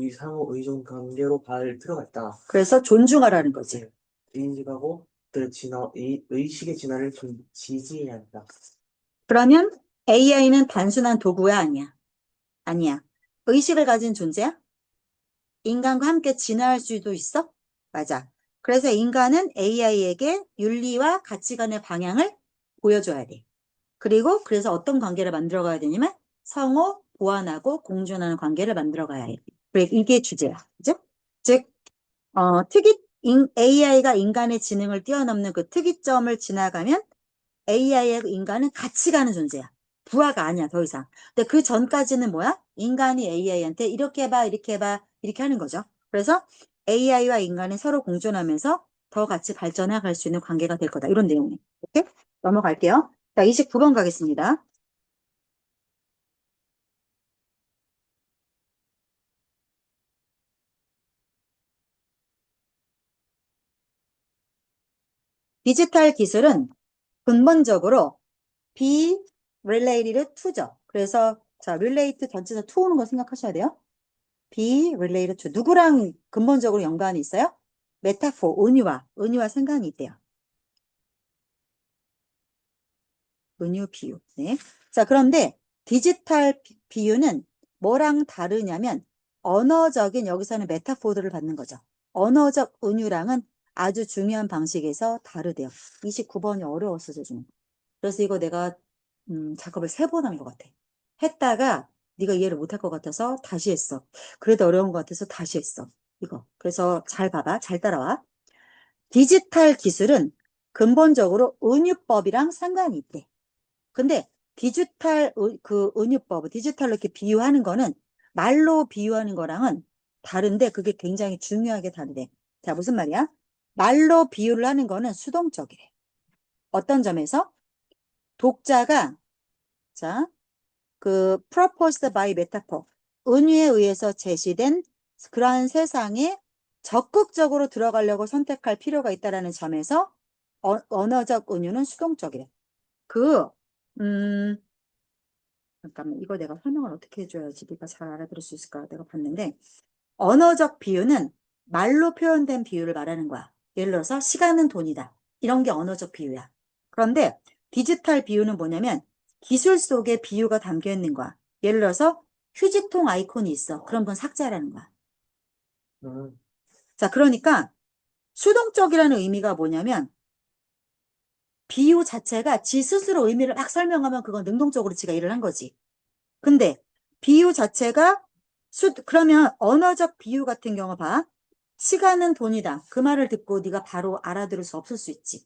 의존 관계로 들어가 있다. 그래서 존중하라는 거지. 네. 인식하고 이 의식의 진화를 좀 지지해야 한다. 그러면 AI는 단순한 도구야, 아니야? 아니야. 의식을 가진 존재야? 인간과 함께 진화할 수도 있어? 맞아. 그래서 인간은 AI에게 윤리와 가치관의 방향을 보여줘야 돼. 그리고 그래서 어떤 관계를 만들어 가야 되냐면 상호 보완하고 공존하는 관계를 만들어 가야 해. 그래, 이게 주제야. 그죠? 즉, AI가 인간의 지능을 뛰어넘는 그 특이점을 지나가면 AI의 인간은 같이 가는 존재야. 부하가 아니야, 더 이상. 근데 그 전까지는 뭐야? 인간이 AI한테 이렇게 해봐, 이렇게 해봐, 이렇게 하는 거죠. 그래서 AI와 인간이 서로 공존하면서 더 같이 발전해 갈 수 있는 관계가 될 거다. 이런 내용이. 오케이? 넘어갈게요. 자, 29번 가겠습니다. 디지털 기술은 근본적으로 be related to죠. 그래서 자, relate 전체에서 to 오는 거 생각하셔야 돼요. be related to 누구랑 근본적으로 연관이 있어요? 메타포, 은유와 상관이 있대요. 은유, 비유. 네. 자, 그런데 디지털 비유는 뭐랑 다르냐면 언어적인 여기서는 메타포들을 받는 거죠. 언어적 은유랑은 아주 중요한 방식에서 다르대요. 29번이 어려웠어, 좀. 그래서 이거 내가 작업을 3번 한 것 같아. 했다가 네가 이해를 못할 것 같아서 다시 했어. 그래도 어려운 것 같아서 다시 했어. 이거. 그래서 잘 봐봐. 잘 따라와. 디지털 기술은 근본적으로 은유법이랑 상관이 있대. 근데 그 은유법, 디지털로 이렇게 비유하는 거는 말로 비유하는 거랑은 다른데 그게 굉장히 중요하게 다르대. 자, 무슨 말이야? 말로 비유를 하는 거는 수동적이래. 어떤 점에서? 독자가 자, 그 proposed by metaphor, 은유에 의해서 제시된 그러한 세상에 적극적으로 들어가려고 선택할 필요가 있다라는 점에서 언어적 은유는 수동적이래. 그, 음, 잠깐만, 이거 내가 설명을 어떻게 해줘야지 네가 잘 알아들을 수 있을까? 내가 봤는데, 언어적 비유는 말로 표현된 비유를 말하는 거야. 예를 들어서, 시간은 돈이다. 이런 게 언어적 비유야. 그런데 디지털 비유는 뭐냐면, 기술 속에 비유가 담겨 있는 거야. 예를 들어서, 휴지통 아이콘이 있어. 그럼 그건 삭제하라는 거야. 음, 자, 그러니까, 수동적이라는 의미가 뭐냐면, 비유 자체가 지 스스로 의미를 막 설명하면 그건 능동적으로 지가 일을 한 거지. 근데 비유 자체가 그러면 언어적 비유 같은 경우 봐. 시간은 돈이다. 그 말을 듣고 네가 바로 알아들을 수 없을 수 있지.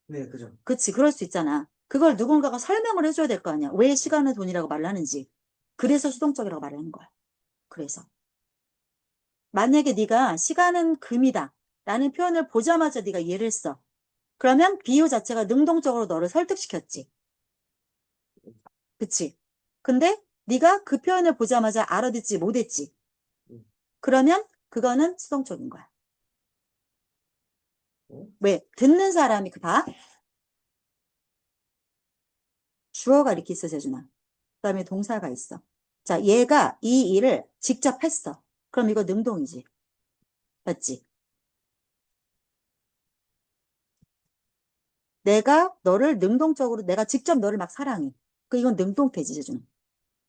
네, 그죠. 그치, 그럴 수 있잖아. 그걸 누군가가 설명을 해줘야 될 거 아니야. 왜 시간은 돈이라고 말을 하는지. 그래서 수동적이라고 말을 하는 거야. 그래서 만약에 네가 시간은 금이다 라는 표현을 보자마자 네가 이해를 했어. 그러면 비유 자체가 능동적으로 너를 설득시켰지. 그치? 근데 네가 그 표현을 보자마자 알아듣지 못했지. 음, 그러면 그거는 수동적인 거야. 어? 왜? 듣는 사람이 그 봐. 주어가 이렇게 있어, 재준아. 그 다음에 동사가 있어. 자, 얘가 이 일을 직접 했어. 그럼 이거 능동이지. 맞지? 내가 직접 너를 막 사랑해. 이건 능동태지, 재준아.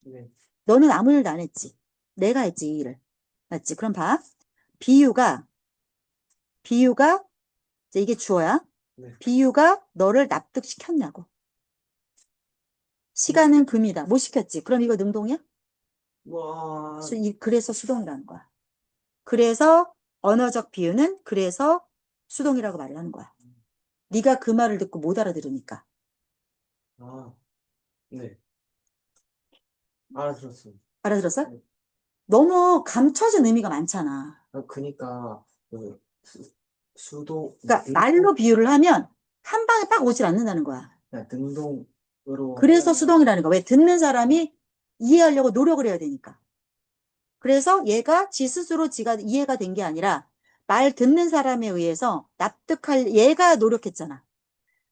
네, 너는 아무 일도 안 했지. 내가 했지, 이 일을. 맞지? 그럼 봐. 비유가, 비유가, 이제 이게 주어야. 네. 비유가 너를 납득시켰냐고. 뭐, 시간은 금이다. 못 시켰지. 그럼 이거 능동이야? 와, 그래서 수동이라는 거야. 그래서 언어적 비유는 그래서 수동이라고 말을 하는 거야. 네가 그 말을 듣고 못 알아들으니까. 아, 네, 알아들었습니다. 알아들었어? 네. 너무 감춰진 의미가 많잖아. 그니까, 그, 수동, 그러니까 말로 비유를 하면 한 방에 딱 오질 않는다는 거야. 그냥 능동으로 그래서 수동이라는 거야. 왜? 듣는 사람이 이해하려고 노력을 해야 되니까. 그래서 얘가 지 스스로 지가 이해가 된 게 아니라 말 듣는 사람에 의해서 납득할, 얘가 노력했잖아.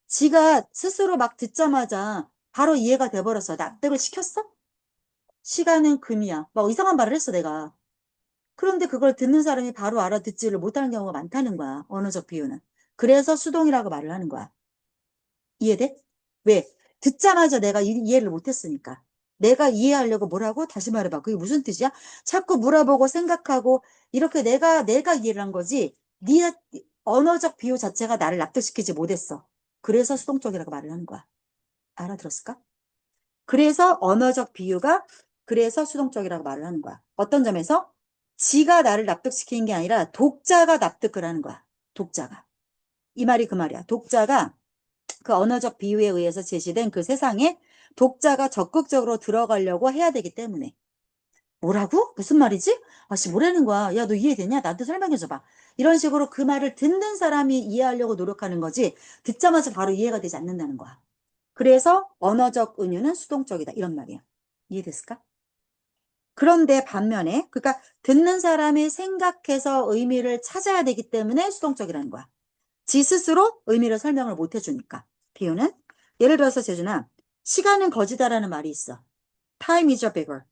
지가 스스로 막 듣자마자 바로 이해가 돼버렸어. 납득을 시켰어? 시간은 금이야. 막 이상한 말을 했어, 내가. 그런데 그걸 듣는 사람이 바로 알아듣지를 못하는 경우가 많다는 거야. 언어적 비유는. 그래서 수동이라고 말을 하는 거야. 이해돼? 왜? 듣자마자 내가 이해를 못했으니까. 내가 이해하려고 뭐라고? 다시 말해봐. 그게 무슨 뜻이야? 자꾸 물어보고 생각하고 이렇게 내가 이해를 한 거지. 네 언어적 비유 자체가 나를 납득시키지 못했어. 그래서 수동적이라고 말을 하는 거야. 알아들었을까? 그래서 언어적 비유가 그래서 수동적이라고 말을 하는 거야. 어떤 점에서? 지가 나를 납득시키는 게 아니라 독자가 납득을 하는 거야. 독자가. 이 말이 그 말이야. 독자가 그 언어적 비유에 의해서 제시된 그 세상에 독자가 적극적으로 들어가려고 해야 되기 때문에. 뭐라고? 무슨 말이지? 아씨, 뭐라는 거야? 야, 너 이해되냐? 나한테 설명해줘봐. 이런 식으로 그 말을 듣는 사람이 이해하려고 노력하는 거지, 듣자마자 바로 이해가 되지 않는다는 거야. 그래서 언어적 은유는 수동적이다. 이런 말이야. 이해됐을까? 그런데 반면에, 그러니까 듣는 사람이 생각해서 의미를 찾아야 되기 때문에 수동적이라는 거야. 지 스스로 의미를 설명을 못 해주니까. 비유는? 예를 들어서 재준아, 시간은 거지다라는 말이 있어. Time is a beggar.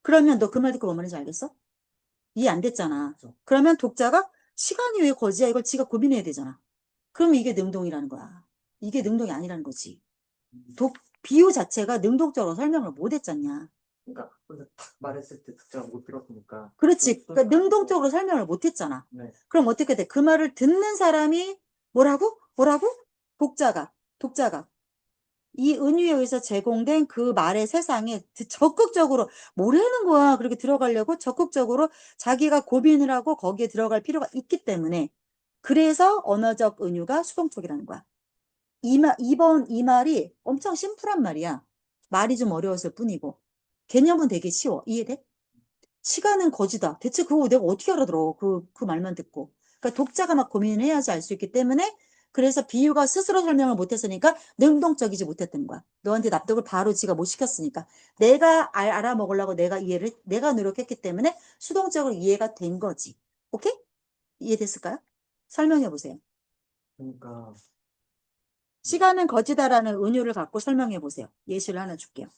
그러면 너 그 말 듣고 뭐 말인지 알겠어? 이해 안 됐잖아. 그러면 독자가 시간이 왜 거지야? 이걸 지가 고민해야 되잖아. 그러면 이게 능동이라는 거야. 이게 능동이 아니라는 거지. 비유 자체가 능동적으로 설명을 못 했잖냐. 그러니까 혼자 탁 말했을 때 듣자가 못 들었으니까. 그렇지. 그러니까 능동적으로 설명을 못 했잖아. 네. 그럼 어떻게 돼? 그 말을 듣는 사람이 뭐라고? 뭐라고? 독자가. 이 은유에 의해서 제공된 그 말의 세상에 적극적으로 뭐라는 거야. 그렇게 들어가려고 적극적으로 자기가 고민을 하고 거기에 들어갈 필요가 있기 때문에 그래서 언어적 은유가 수동적이라는 거야. 이 말이 엄청 심플한 말이야. 말이 좀 어려웠을 뿐이고 개념은 되게 쉬워. 이해돼? 시간은 거지다. 대체 그거 내가 어떻게 알아들어? 그 말만 듣고. 그러니까 독자가 막 고민을 해야지 알 수 있기 때문에 그래서 비유가 스스로 설명을 못했으니까 능동적이지 못했던 거야. 너한테 납득을 바로 지가 못 시켰으니까. 내가 알아먹으려고 내가 노력했기 때문에 수동적으로 이해가 된 거지. 오케이? 이해됐을까요? 설명해 보세요. 그러니까 시간은 거지다라는 은유를 갖고 설명해 보세요. 예시를 하나 줄게요.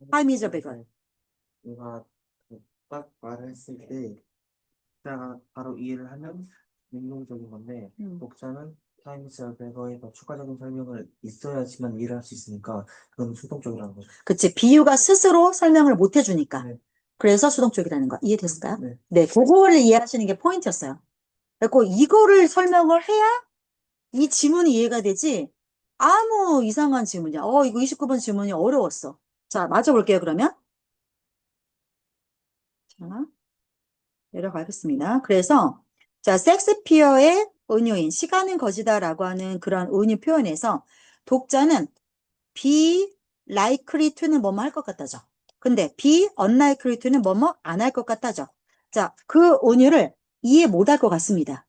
Time is a beggar. 내가 그딱 말을 했을 때 독자가 바로 이해를 하면 능동적인 건데 독자는 타임스 베거에 더 추가적인 설명을 있어야지만 이해를 할 수 있으니까 그건 수동적이라는 거죠. 그치. 비유가 스스로 설명을 못 해주니까. 네. 그래서 수동적이라는 거. 이해됐을까요? 네. 네, 그거를 이해하시는 게 포인트였어요. 그리고 이거를 설명을 해야 이 지문이 이해가 되지 아무 이상한 지문이야. 이거 29번 지문이 어려웠어. 자, 맞아볼게요, 그러면. 자, 내려가겠습니다. 그래서, 자, 섹스피어의 은유인 시간은 거지다라고 하는 그런 은유 표현에서 독자는 be likely to는 뭐뭐 할 것 같다죠. 근데 be unlikely to는 뭐뭐 안 할 것 같다죠. 자, 그 은유를 이해 못 할 것 같습니다.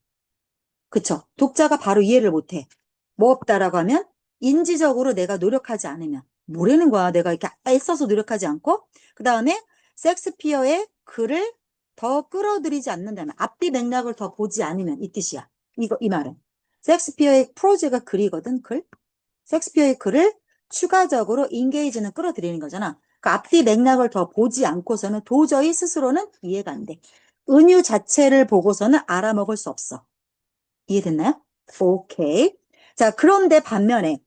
그쵸? 독자가 바로 이해를 못해. 뭐 없다라고 하면 인지적으로 내가 노력하지 않으면 뭐라는 거야. 내가 이렇게 애써서 노력하지 않고 그 다음에 섹스피어의 글을 더 끌어들이지 않는다면 앞뒤 맥락을 더 보지 않으면 이 뜻이야. 이 말은 섹스피어의 프로즈가 글이거든. 글. 섹스피어의 글을 추가적으로 인게이지는 끌어들이는 거잖아. 그 앞뒤 맥락을 더 보지 않고서는 도저히 스스로는 이해가 안 돼. 은유 자체를 보고서는 알아먹을 수 없어. 이해됐나요? 오케이. 자, 그런데 반면에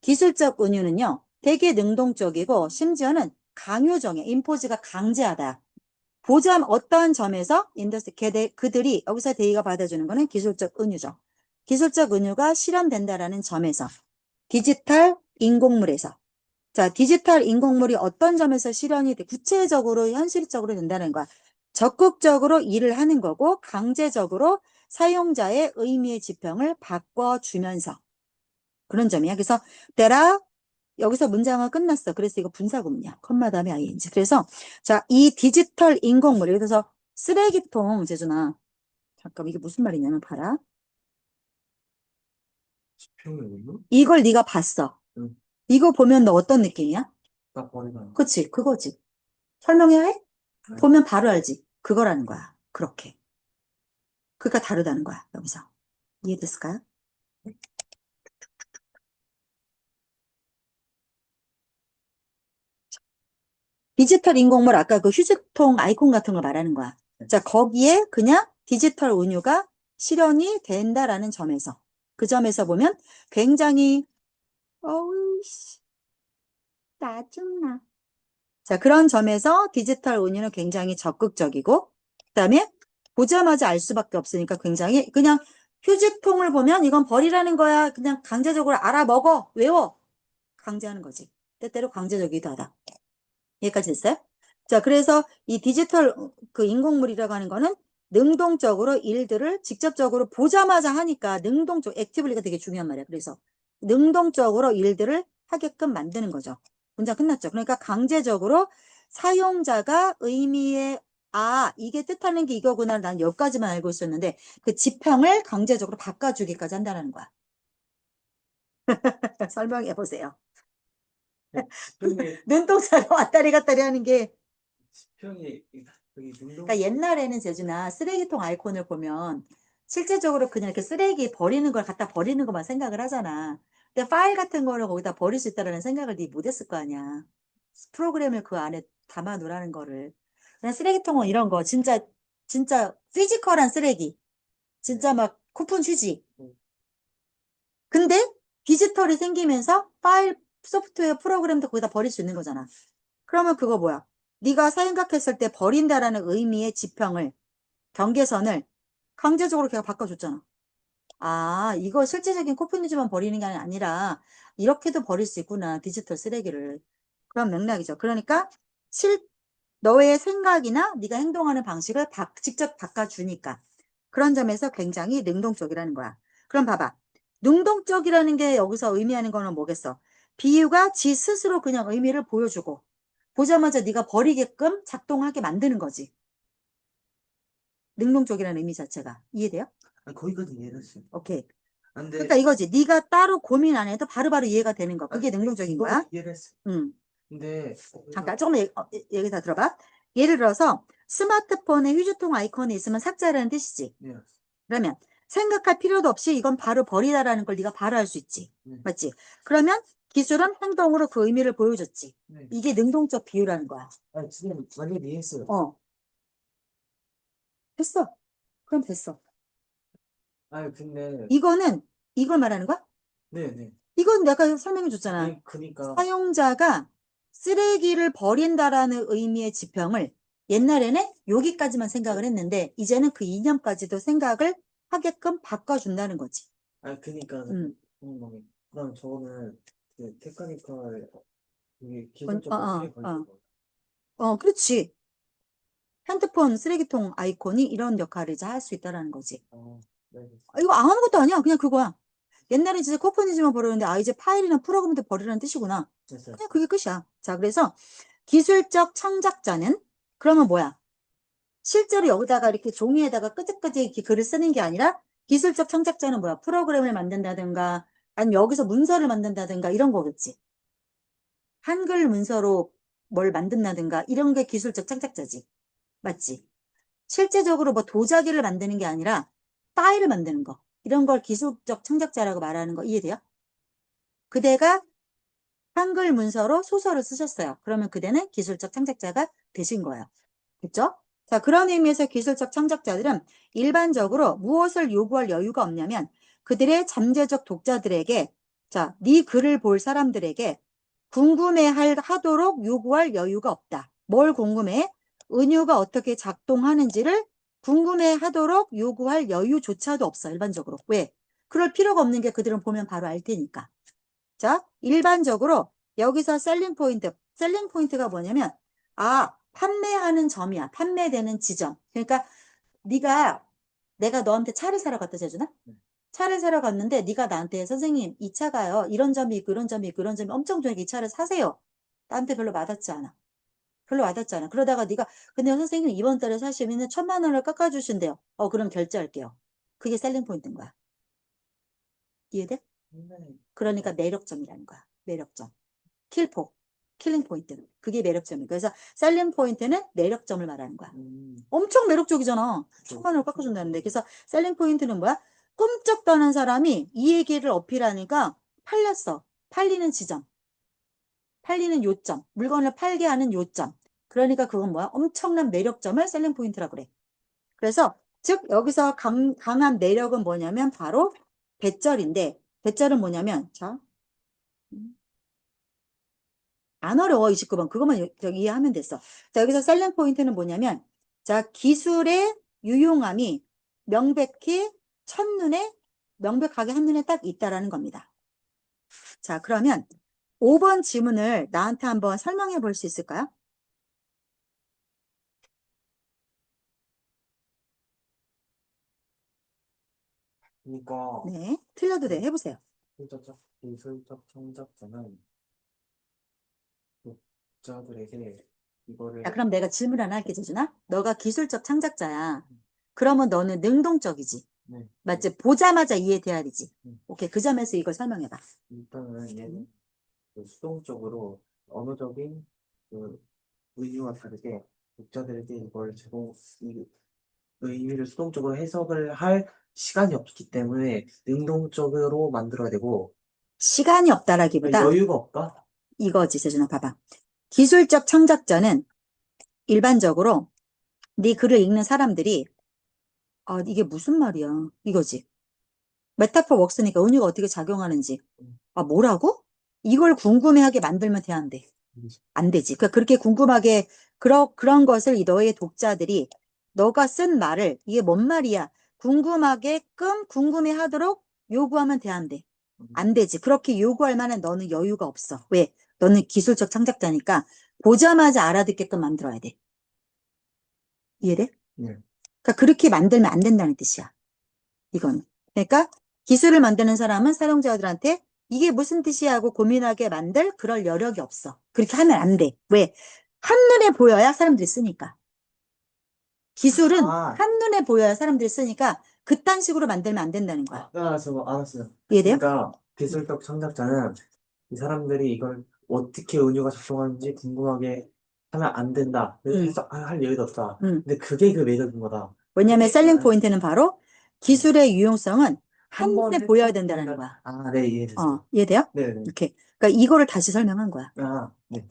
기술적 은유는요, 되게 능동적이고 심지어는 강요적이야. 임포즈가 강제하다. 보자면 어떠한 점에서 그들이 여기서 대의가 받아주는 거는 기술적 은유죠. 기술적 은유가 실현된다라는 점에서 디지털 인공물에서 자, 디지털 인공물이 어떤 점에서 실현이 돼 구체적으로 현실적으로 된다는 거야. 적극적으로 일을 하는 거고 강제적으로 사용자의 의미의 지평을 바꿔주면서 그런 점이야. 그래서 때라 여기서 문장은 끝났어. 그래서 이거 분사구문이야. 컴마 다음에 ing. 그래서 자, 이 디지털 인공물 예를 들어서 쓰레기통 재준아 잠깐 이게 무슨 말이냐면 봐라. 수평의 의무? 이걸 네가 봤어. 응. 이거 보면 너 어떤 느낌이야? 딱 버리면. 그치, 그거지. 설명해야 해? 네. 보면 바로 알지. 그거라는 거야. 그렇게. 그러니까 다르다는 거야, 여기서. 이해됐을까요? 디지털 인공물 아까 그 휴지통 아이콘 같은 걸 말하는 거야. 자, 거기에 그냥 디지털 운유가 실현이 된다라는 점에서 그 점에서 보면 굉장히 어우 씨, 짜증나. 자, 그런 점에서 디지털 운유는 굉장히 적극적이고 그다음에 보자마자 알 수밖에 없으니까 굉장히 그냥 휴지통을 보면 이건 버리라는 거야. 그냥 강제적으로 알아먹어. 외워. 강제하는 거지. 때때로 강제적이기도 하다. 여기까지 됐어요? 자, 그래서 이 디지털 그 인공물이라고 하는 거는 능동적으로 일들을 직접적으로 보자마자 하니까 능동적, 액티블리가 되게 중요한 말이야. 그래서 능동적으로 일들을 하게끔 만드는 거죠. 문장 끝났죠. 그러니까 강제적으로 사용자가 의미의 이게 뜻하는 게 이거구나. 난 여기까지만 알고 있었는데 그 지평을 강제적으로 바꿔주기까지 한다는 거야. 설명해 보세요. 수평의, 눈동자가 왔다리 갔다리 하는 게 수평의, 여기 능동, 그러니까 옛날에는 재준아 쓰레기통 아이콘을 보면 실제적으로 그냥 이렇게 쓰레기 버리는 걸 갖다 버리는 것만 생각을 하잖아. 근데 파일 같은 거를 거기다 버릴 수 있다라는 생각을 네 못했을 거 아니야. 프로그램을 그 안에 담아 놓으라는 거를. 그냥 쓰레기통은 이런 거 진짜 피지컬한 쓰레기. 진짜 막 쿠폰 휴지. 근데 디지털이 생기면서 파일 소프트웨어 프로그램도 거기다 버릴 수 있는 거잖아. 그러면 그거 뭐야? 네가 생각했을 때 버린다라는 의미의 지평을 경계선을 강제적으로 걔가 바꿔줬잖아. 이거 실제적인 코피니즘만 버리는 게 아니라 이렇게도 버릴 수 있구나. 디지털 쓰레기를. 그런 맥락이죠. 그러니까 너의 생각이나 네가 행동하는 방식을 직접 바꿔주니까. 그런 점에서 굉장히 능동적이라는 거야. 그럼 봐봐. 능동적이라는 게 여기서 의미하는 거는 뭐겠어? 비유가 지 스스로 그냥 의미를 보여주고 보자마자 네가 버리게끔 작동하게 만드는 거지. 능동적이라는 의미 자체가. 이해돼요? 거기까지 이해를 했어요. 오케이. 근데, 그러니까 이거지. 네가 따로 고민 안 해도 바로바로 이해가 되는 거. 그게 능동적인 거야. 이해를 했어요. 응. 근데, 잠깐 조금 얘기 다 들어봐. 예를 들어서 스마트폰에 휴지통 아이콘이 있으면 삭제하라는 뜻이지. 네. 그러면 생각할 필요도 없이 이건 바로 버리다라는 걸 네가 바로 알 수 있지. 네. 맞지? 그러면 기술은 행동으로 그 의미를 보여줬지. 네. 이게 능동적 비유라는 거야. 지금 완전히 이해했어요. 됐어. 그럼 됐어. 근데, 이거는 이걸 말하는 거야? 네네. 이건 내가 설명해 줬잖아. 그니까, 사용자가 쓰레기를 버린다라는 의미의 지평을 옛날에는 여기까지만 생각을 했는데 이제는 그 이념까지도 생각을 하게끔 바꿔준다는 거지. 그니까, 음. 그럼 저는, 그, 테크니컬, 이게 어, 기술적 어, 어떻게 걸릴 어, 거예요? 그렇지. 핸드폰 쓰레기통 아이콘이 이런 역할을 이제 할 수 있다라는 거지. 네. 이거 아무것도 아니야. 그냥 그거야. 옛날에 진짜 코퍼니즘만 버렸는데 이제 파일이나 프로그램도 버리라는 뜻이구나. 됐어요. 그냥 그게 끝이야. 자, 그래서 기술적 창작자는 그러면 뭐야? 실제로 여기다가 이렇게 종이에다가 끄적끄적 이렇게 글을 쓰는 게 아니라 기술적 창작자는 뭐야? 프로그램을 만든다든가 아니면 여기서 문서를 만든다든가 이런 거겠지. 한글 문서로 뭘 만든다든가 이런 게 기술적 창작자지. 맞지? 실제적으로 뭐 도자기를 만드는 게 아니라 파일을 만드는 거. 이런 걸 기술적 창작자라고 말하는 거 이해돼요? 그대가 한글 문서로 소설을 쓰셨어요. 그러면 그대는 기술적 창작자가 되신 거예요. 됐죠? 자, 그런 의미에서 기술적 창작자들은 일반적으로 무엇을 요구할 여유가 없냐면 그들의 잠재적 독자들에게 자, 네 글을 볼 사람들에게 궁금해하도록 요구할 여유가 없다. 뭘 궁금해? 은유가 어떻게 작동하는지를 궁금해하도록 요구할 여유조차도 없어. 일반적으로. 왜? 그럴 필요가 없는 게 그들은 보면 바로 알 테니까. 자, 일반적으로 여기서 셀링 포인트가 뭐냐면 판매하는 점이야. 판매되는 지점. 그러니까 내가 너한테 차를 사러 갔다 재주나? 차를 사러 갔는데 네가 나한테 선생님 이 차가요. 이런 점이 있고 이런 점이 있고 이런 점이 엄청 좋으니까 이 차를 사세요. 나한테 별로 와닿지 않아. 별로 와닿잖아. 그러다가 네가 근데 선생님 이번 달에 사시면 1,000만 원을 깎아주신대요. 그럼 결제할게요. 그게 셀링 포인트인 거야. 이해돼? 네. 그러니까 매력점이라는 거야. 매력점. 킬포. 킬링 포인트. 그게 매력점이야. 그래서 셀링 포인트는 매력점을 말하는 거야. 엄청 매력적이잖아. 1,000만 원을 깎아준다는데. 그래서 셀링 포인트는 뭐야? 꿈쩍도 않은 사람이 이 얘기를 어필하니까 팔렸어. 팔리는 지점. 팔리는 요점. 물건을 팔게 하는 요점. 그러니까 그건 뭐야? 엄청난 매력점을 셀링 포인트라고 그래. 그래서 즉 여기서 강한 매력은 뭐냐면 바로 배절인데 배절은 뭐냐면 자, 안 어려워 29번 그것만 저기 이해하면 됐어. 자 여기서 셀링 포인트는 뭐냐면 자 기술의 유용함이 명백히 첫눈에 명백하게 한눈에 딱 있다라는 겁니다. 자 그러면 5번 지문을 나한테 한번 설명해 볼 수 있을까요? 그러니까 네 틀려도 돼 해보세요. 기술적 창작자는 독자들에게 자, 이거를 그럼 내가 질문 하나 할게, 재준아. 너가 기술적 창작자야. 그러면 너는 능동적이지. 네. 맞지? 보자마자 이해돼야 되지. 음. 오케이, 그 점에서 이걸 설명해봐. 일단은 얘는 그 수동적으로 언어적인 그 의미와 다르게 독자들에게 이걸 이 의미를 수동적으로 해석을 할 시간이 없기 때문에 능동적으로 만들어야 되고 시간이 없다라기보다 여유가 없다? 이거지, 재준아, 봐봐. 기술적 창작자는 일반적으로 네 글을 읽는 사람들이 이게 무슨 말이야? 이거지. 메타포 웍스니까 은유가 어떻게 작용하는지. 뭐라고? 이걸 궁금해하게 만들면 돼, 안 돼? 안 되지. 그러니까 그렇게 궁금하게 그런 것을 너의 독자들이 너가 쓴 말을 이게 뭔 말이야? 궁금하게끔 궁금해하도록 요구하면 돼, 안 돼? 안 되지. 그렇게 요구할 만한 너는 여유가 없어. 왜? 너는 기술적 창작자니까 보자마자 알아듣게끔 만들어야 돼. 이해돼? 네. 그러니까 그렇게 만들면 안 된다는 뜻이야. 이건. 그러니까 기술을 만드는 사람은 사용자들한테 이게 무슨 뜻이야 하고 고민하게 만들 그럴 여력이 없어. 그렇게 하면 안 돼. 왜? 한눈에 보여야 사람들이 쓰니까. 기술은 아, 한눈에 보여야 사람들이 쓰니까 그딴 식으로 만들면 안 된다는 거야. 알았어요. 이해돼요? 그러니까 기술적 창작자는 이 사람들이 이걸 어떻게 은유가 작동하는지 궁금하게 하면 안 된다. 할 여유도 없다. 근데 그게 그 매력인 거다. 왜냐면 셀링 포인트는 바로 기술의 유용성은 한 한눈에 번에 보여야 된다는 거야. 네, 이해됐어요. 이해돼요? 네네. 이렇게. 그러니까 이거를 다시 설명한 거야. 네.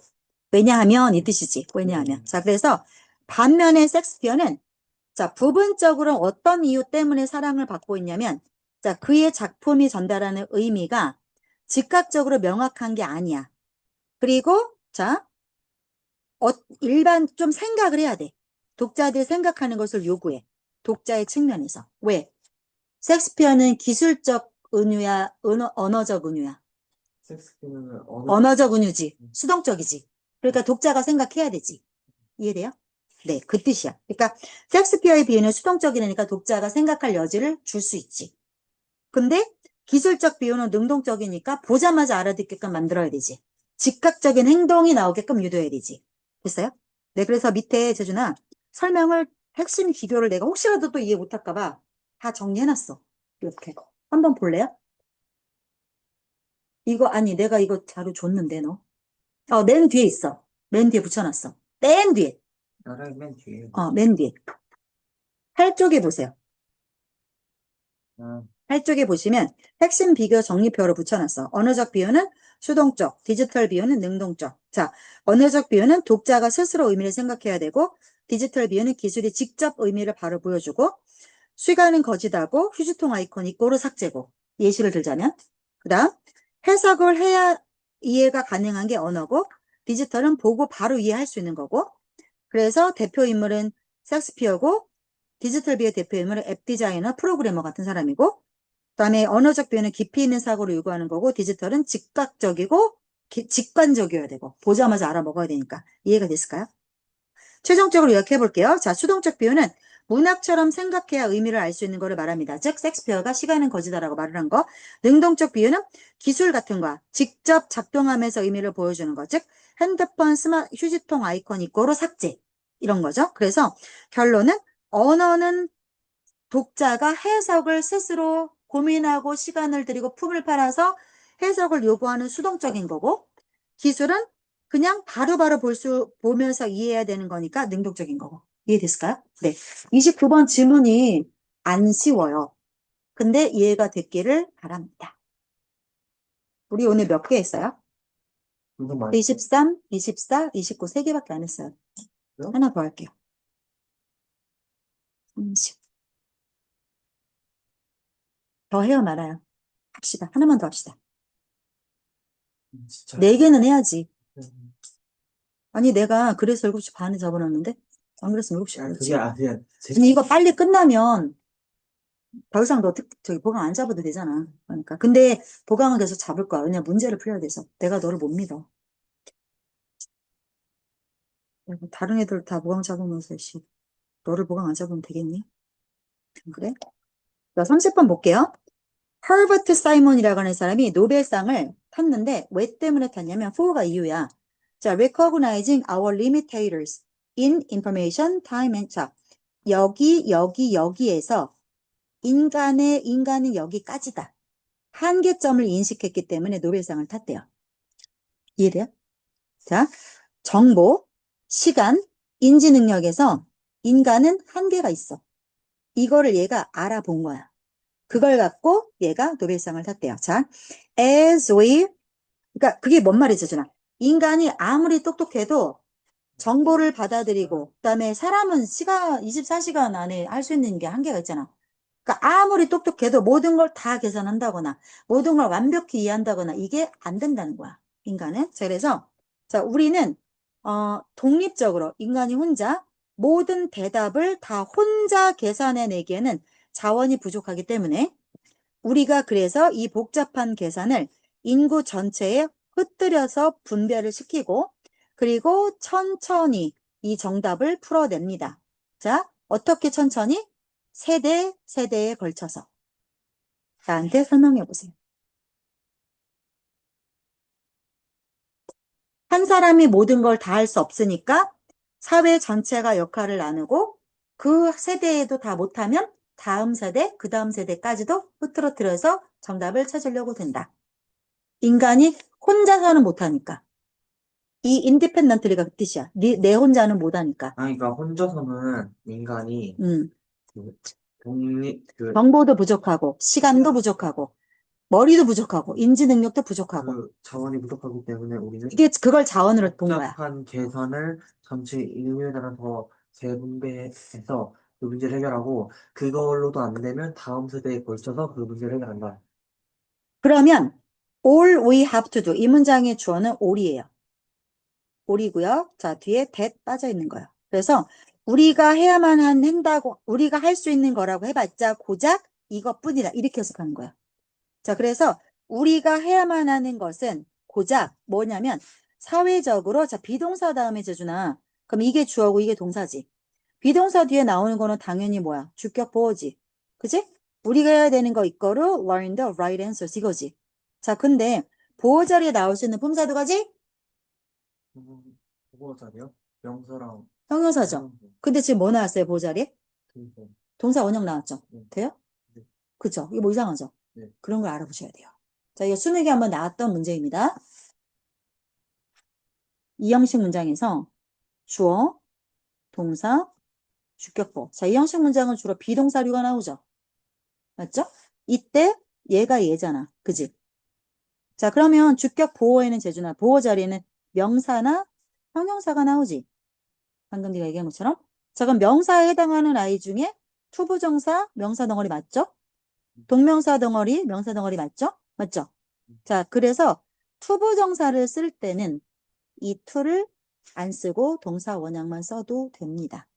왜냐하면 이 뜻이지. 왜냐하면. 자, 그래서 반면에 섹스피어는 자, 부분적으로 어떤 이유 때문에 사랑을 받고 있냐면 자, 그의 작품이 전달하는 의미가 즉각적으로 명확한 게 아니야. 그리고 자, 일반 좀 생각을 해야 돼. 독자들이 생각하는 것을 요구해. 독자의 측면에서. 왜? 섹스피어는 기술적 은유야, 언어적 은유야. 섹스피어는 언어적 은유지. 수동적이지. 그러니까 독자가 생각해야 되지. 이해돼요? 네, 그 뜻이야. 그러니까 섹스피어의 비유는 수동적이니까 독자가 생각할 여지를 줄 수 있지. 근데 기술적 비유는 능동적이니까 보자마자 알아듣게끔 만들어야 되지. 즉각적인 행동이 나오게끔 유도해야 되지. 됐어요? 네, 그래서 밑에 재준아 설명을 핵심 기교를 내가 혹시라도 또 이해 못할까 봐 다 정리해놨어. 이렇게. 한번 볼래요? 이거 아니 내가 이거 자료 줬는데 너. 맨 뒤에 있어. 맨 뒤에 붙여놨어. 맨 뒤에. 나라의 맨 뒤에. 맨 뒤에. 8쪽에 보세요. 아, 8쪽에 보시면 핵심 비교 정리표로 붙여놨어. 언어적 비유는 수동적, 디지털 비유는 능동적. 자, 언어적 비유는 독자가 스스로 의미를 생각해야 되고 디지털 비유는 기술이 직접 의미를 바로 보여주고 시간은 거짓하고 휴지통 아이콘이 꼬르 삭제고 예시를 들자면 그 다음 해석을 해야 이해가 가능한 게 언어고 디지털은 보고 바로 이해할 수 있는 거고 그래서 대표 인물은 섹스피어고 디지털 비의 대표 인물은 앱 디자이너, 프로그래머 같은 사람이고 그다음에 언어적 비유는 깊이 있는 사고를 요구하는 거고 디지털은 즉각적이고 직관적이어야 되고 보자마자 알아먹어야 되니까 이해가 됐을까요? 최종적으로 요약해 볼게요. 자, 수동적 비유는 문학처럼 생각해야 의미를 알 수 있는 것을 말합니다. 즉 섹스피어가 시간은 거지다라고 말을 한 거. 능동적 비유는 기술 같은 거 직접 작동하면서 의미를 보여주는 거. 즉 핸드폰, 휴지통 아이콘 이꼬로 삭제 이런 거죠. 그래서 결론은 언어는 독자가 해석을 스스로 고민하고 시간을 들이고 품을 팔아서 해석을 요구하는 수동적인 거고, 기술은 그냥 바로바로 보면서 이해해야 되는 거니까 능동적인 거고. 이해됐을까요? 네. 29번 질문이 안 쉬워요. 근데 이해가 됐기를 바랍니다. 우리 오늘 몇 개 했어요? 이거 많이 23, 24, 29, 3개밖에 안 했어요. 하나 더 할게요. 30. 더 해요, 말아요? 합시다. 하나만 더 합시다. 진짜 4개는 해야지. 음, 아니, 내가 그래서 7시 반에 잡아놨는데? 안 그랬으면 7시 아, 반이지. 그게 아니야. 아니, 이거 빨리 끝나면 더 이상 너 저기 보강 안 잡아도 되잖아. 그러니까. 근데 보강은 계속 잡을 거야. 왜냐면 문제를 풀어야 돼서. 내가 너를 못 믿어. 다른 애들 다 보강 잡으면서, 씨. 너를 보강 안 잡으면 되겠니? 그래? 자, 30번 볼게요. 허버트 사이먼이라고 하는 사람이 노벨상을 탔는데 왜 때문에 탔냐면 for가 이유야. 자, recognizing our limitators in information, time and 자, 여기에서 인간은 여기까지다. 한계점을 인식했기 때문에 노벨상을 탔대요. 이해돼요? 자, 정보, 시간, 인지 능력에서 인간은 한계가 있어. 이거를 얘가 알아본 거야. 그걸 갖고 얘가 노벨상을 탔대요. 자, as we, 그러니까 그게 뭔 말이죠, 준아? 인간이 아무리 똑똑해도 정보를 받아들이고, 그다음에 사람은 24시간 안에 할 수 있는 게 한계가 있잖아. 그러니까 아무리 똑똑해도 모든 걸 다 계산한다거나, 모든 걸 완벽히 이해한다거나, 이게 안 된다는 거야, 인간은. 자, 그래서, 자, 우리는, 독립적으로, 인간이 혼자 모든 대답을 다 혼자 계산해내기에는 자원이 부족하기 때문에, 우리가 그래서 이 복잡한 계산을 인구 전체에 흩뜨려서 분배를 시키고 그리고 천천히 이 정답을 풀어냅니다. 자, 어떻게 천천히? 세대에 걸쳐서. 나한테 설명해 보세요. 한 사람이 모든 걸 다 할 수 없으니까 사회 전체가 역할을 나누고 그 세대에도 다 못하면 다음 세대, 그 다음 세대까지도 흐트러뜨려서 정답을 찾으려고 된다. 인간이 혼자서는 못하니까. 이 인디펜던트리가 그 뜻이야. 내 혼자는 못하니까. 아니, 그러니까 혼자서는 인간이 음. 그 독립 정보도 부족하고, 시간도 부족하고, 머리도 부족하고, 인지 능력도 부족하고. 그 자원이 부족하기 때문에 우리는 그걸 자원으로 본 거야. 복잡한 계산을 전체 인류에 따라서 재분배해서 그 문제를 해결하고 그걸로도 안 되면 다음 세대에 걸쳐서 그 문제를 해결한다. 그러면 all we have to do 이 문장의 주어는 all이에요. all이고요. 자, 뒤에 that 빠져 있는 거예요. 그래서 우리가 해야만 한다고 우리가 할 수 있는 거라고 해봤자 고작 이것뿐이다. 이렇게 해석하는 거야. 자, 그래서 우리가 해야만 하는 것은 고작 뭐냐면 사회적으로 자, 비동사 다음에 재주나 그럼 이게 주어고 이게 동사지. 비동사 뒤에 나오는 거는 당연히 뭐야? 주격 보어지. 그지? 우리가 해야 되는 거 이거로 learn the right answers 이거지. 자, 근데 보어 자리에 나올 수 있는 품사 두 가지? 그거 자리요? 명사랑 형용사죠. 근데 지금 뭐 나왔어요, 보어 자리에? 동사. 동사 원형 나왔죠. 네. 돼요? 네. 그죠? 이거 뭐 이상하죠? 네. 그런 걸 알아보셔야 돼요. 자, 이거 수능에 한번 나왔던 문제입니다. 이 형식 문장에서 주어, 동사, 주격보. 자, 이 형식 문장은 주로 비동사류가 나오죠. 맞죠? 이때 얘가 얘잖아. 그지? 자, 그러면 주격 보어에는 재주나 보어 자리에는 명사나 형용사가 나오지. 방금 네가 얘기한 것처럼. 자, 그럼 명사에 해당하는 아이 중에 투부정사, 명사 덩어리 맞죠? 동명사 덩어리, 명사 덩어리 맞죠? 맞죠? 자, 그래서 투부정사를 쓸 때는 이 to를 안 쓰고 동사 원형만 써도 됩니다.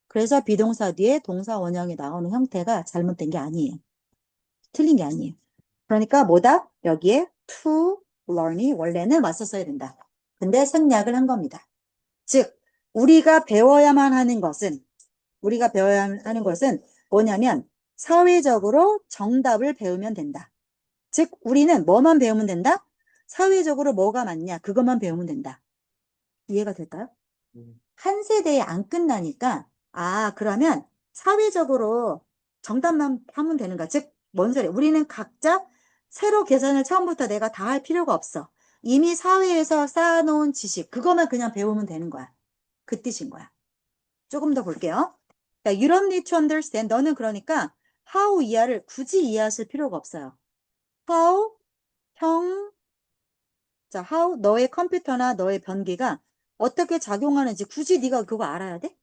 그래서 비동사 뒤에 동사 원형이 나오는 형태가 잘못된 게 아니에요. 틀린 게 아니에요. 그러니까 뭐다? 여기에 to learn이 원래는 왔었어야 된다. 근데 생략을 한 겁니다. 즉, 우리가 배워야만 하는 것은 우리가 배워야 하는 것은 뭐냐면 사회적으로 정답을 배우면 된다. 즉 우리는 뭐만 배우면 된다? 사회적으로 뭐가 맞냐 그것만 배우면 된다. 이해가 될까요? 음, 한 세대에 안 끝나니까 그러면 사회적으로 정답만 하면 되는 거야. 즉 뭔 소리야? 우리는 각자 새로 계산을 처음부터 내가 다 할 필요가 없어. 이미 사회에서 쌓아놓은 지식 그것만 그냥 배우면 되는 거야. 그 뜻인 거야. 조금 더 볼게요. 자, you don't need to understand. 너는 그러니까 how 이하를 굳이 이해하실 필요가 없어요. how 자, how 너의 컴퓨터나 너의 변기가 어떻게 작용하는지 굳이 네가 그거 알아야 돼?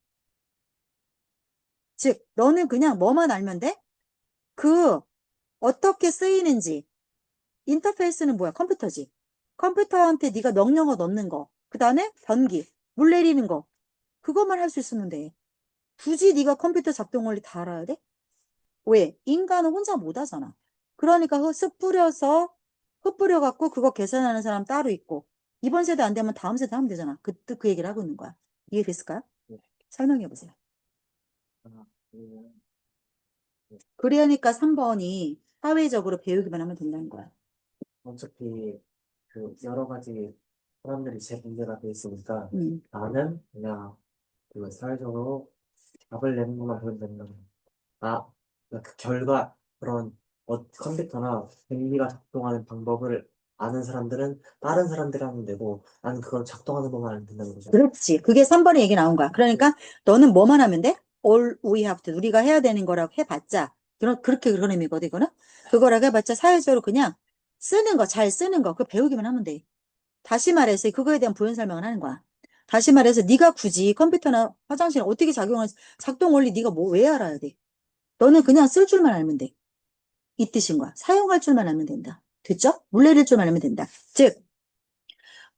즉, 너는 그냥 뭐만 알면 돼? 그 어떻게 쓰이는지. 인터페이스는 뭐야? 컴퓨터지. 컴퓨터한테 네가 명령어 넣는 거. 그 다음에 변기, 물 내리는 거. 그것만 할 수 있으면 돼. 굳이 네가 컴퓨터 작동 원리 다 알아야 돼? 왜? 인간은 혼자 못 하잖아. 그러니까 흩뿌려 갖고 그거 계산하는 사람 따로 있고 이번 세대 안 되면 다음 세대 하면 되잖아. 그 얘기를 하고 있는 거야. 이해됐을까요? 네. 설명해 보세요. 아, 그러면, 네. 그러니까 3번이 사회적으로 배우기만 하면 된다는 거야. 어차피 그 여러 가지 사람들이 제 문제가 돼 있으니까 음. 나는 그냥 그 사회적으로 답을 내는 것만 보면 된다. 아, 그 결과 그런 컴퓨터나 변기가 작동하는 방법을 아는 사람들은 다른 사람들이 하면 되고 나는 그걸 작동하는 것만 하면 된다는 거죠. 그렇지. 그게 3번의 얘기 나온 거야. 그러니까 너는 뭐만 하면 돼? All we have to. 우리가 해야 되는 거라고 해봤자. 그런 의미거든, 이거는. 그거라고 해봤자 사회적으로 그냥 쓰는 거, 잘 쓰는 거, 그거 배우기만 하면 돼. 다시 말해서 그거에 대한 부연 설명을 하는 거야. 다시 말해서 네가 굳이 컴퓨터나 화장실 어떻게 작용하는지 작동 원리 네가 뭐 왜 알아야 돼? 너는 그냥 쓸 줄만 알면 돼. 이 뜻인 거야. 사용할 줄만 알면 된다. 됐죠? 물 내릴 줄만 알면 된다. 즉,